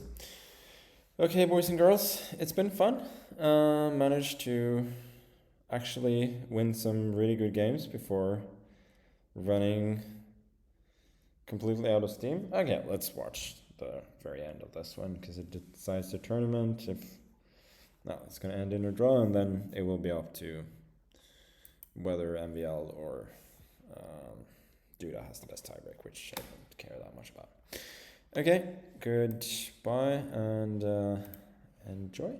Okay, boys and girls, it's been fun. Managed to actually win some really good games before running completely out of steam. Okay, let's watch the very end of this one because it decides the tournament. If no, it's gonna end in a draw, and then it will be up to whether MVL or Duda has the best tiebreak, which I don't care that much about. Okay, goodbye and enjoy.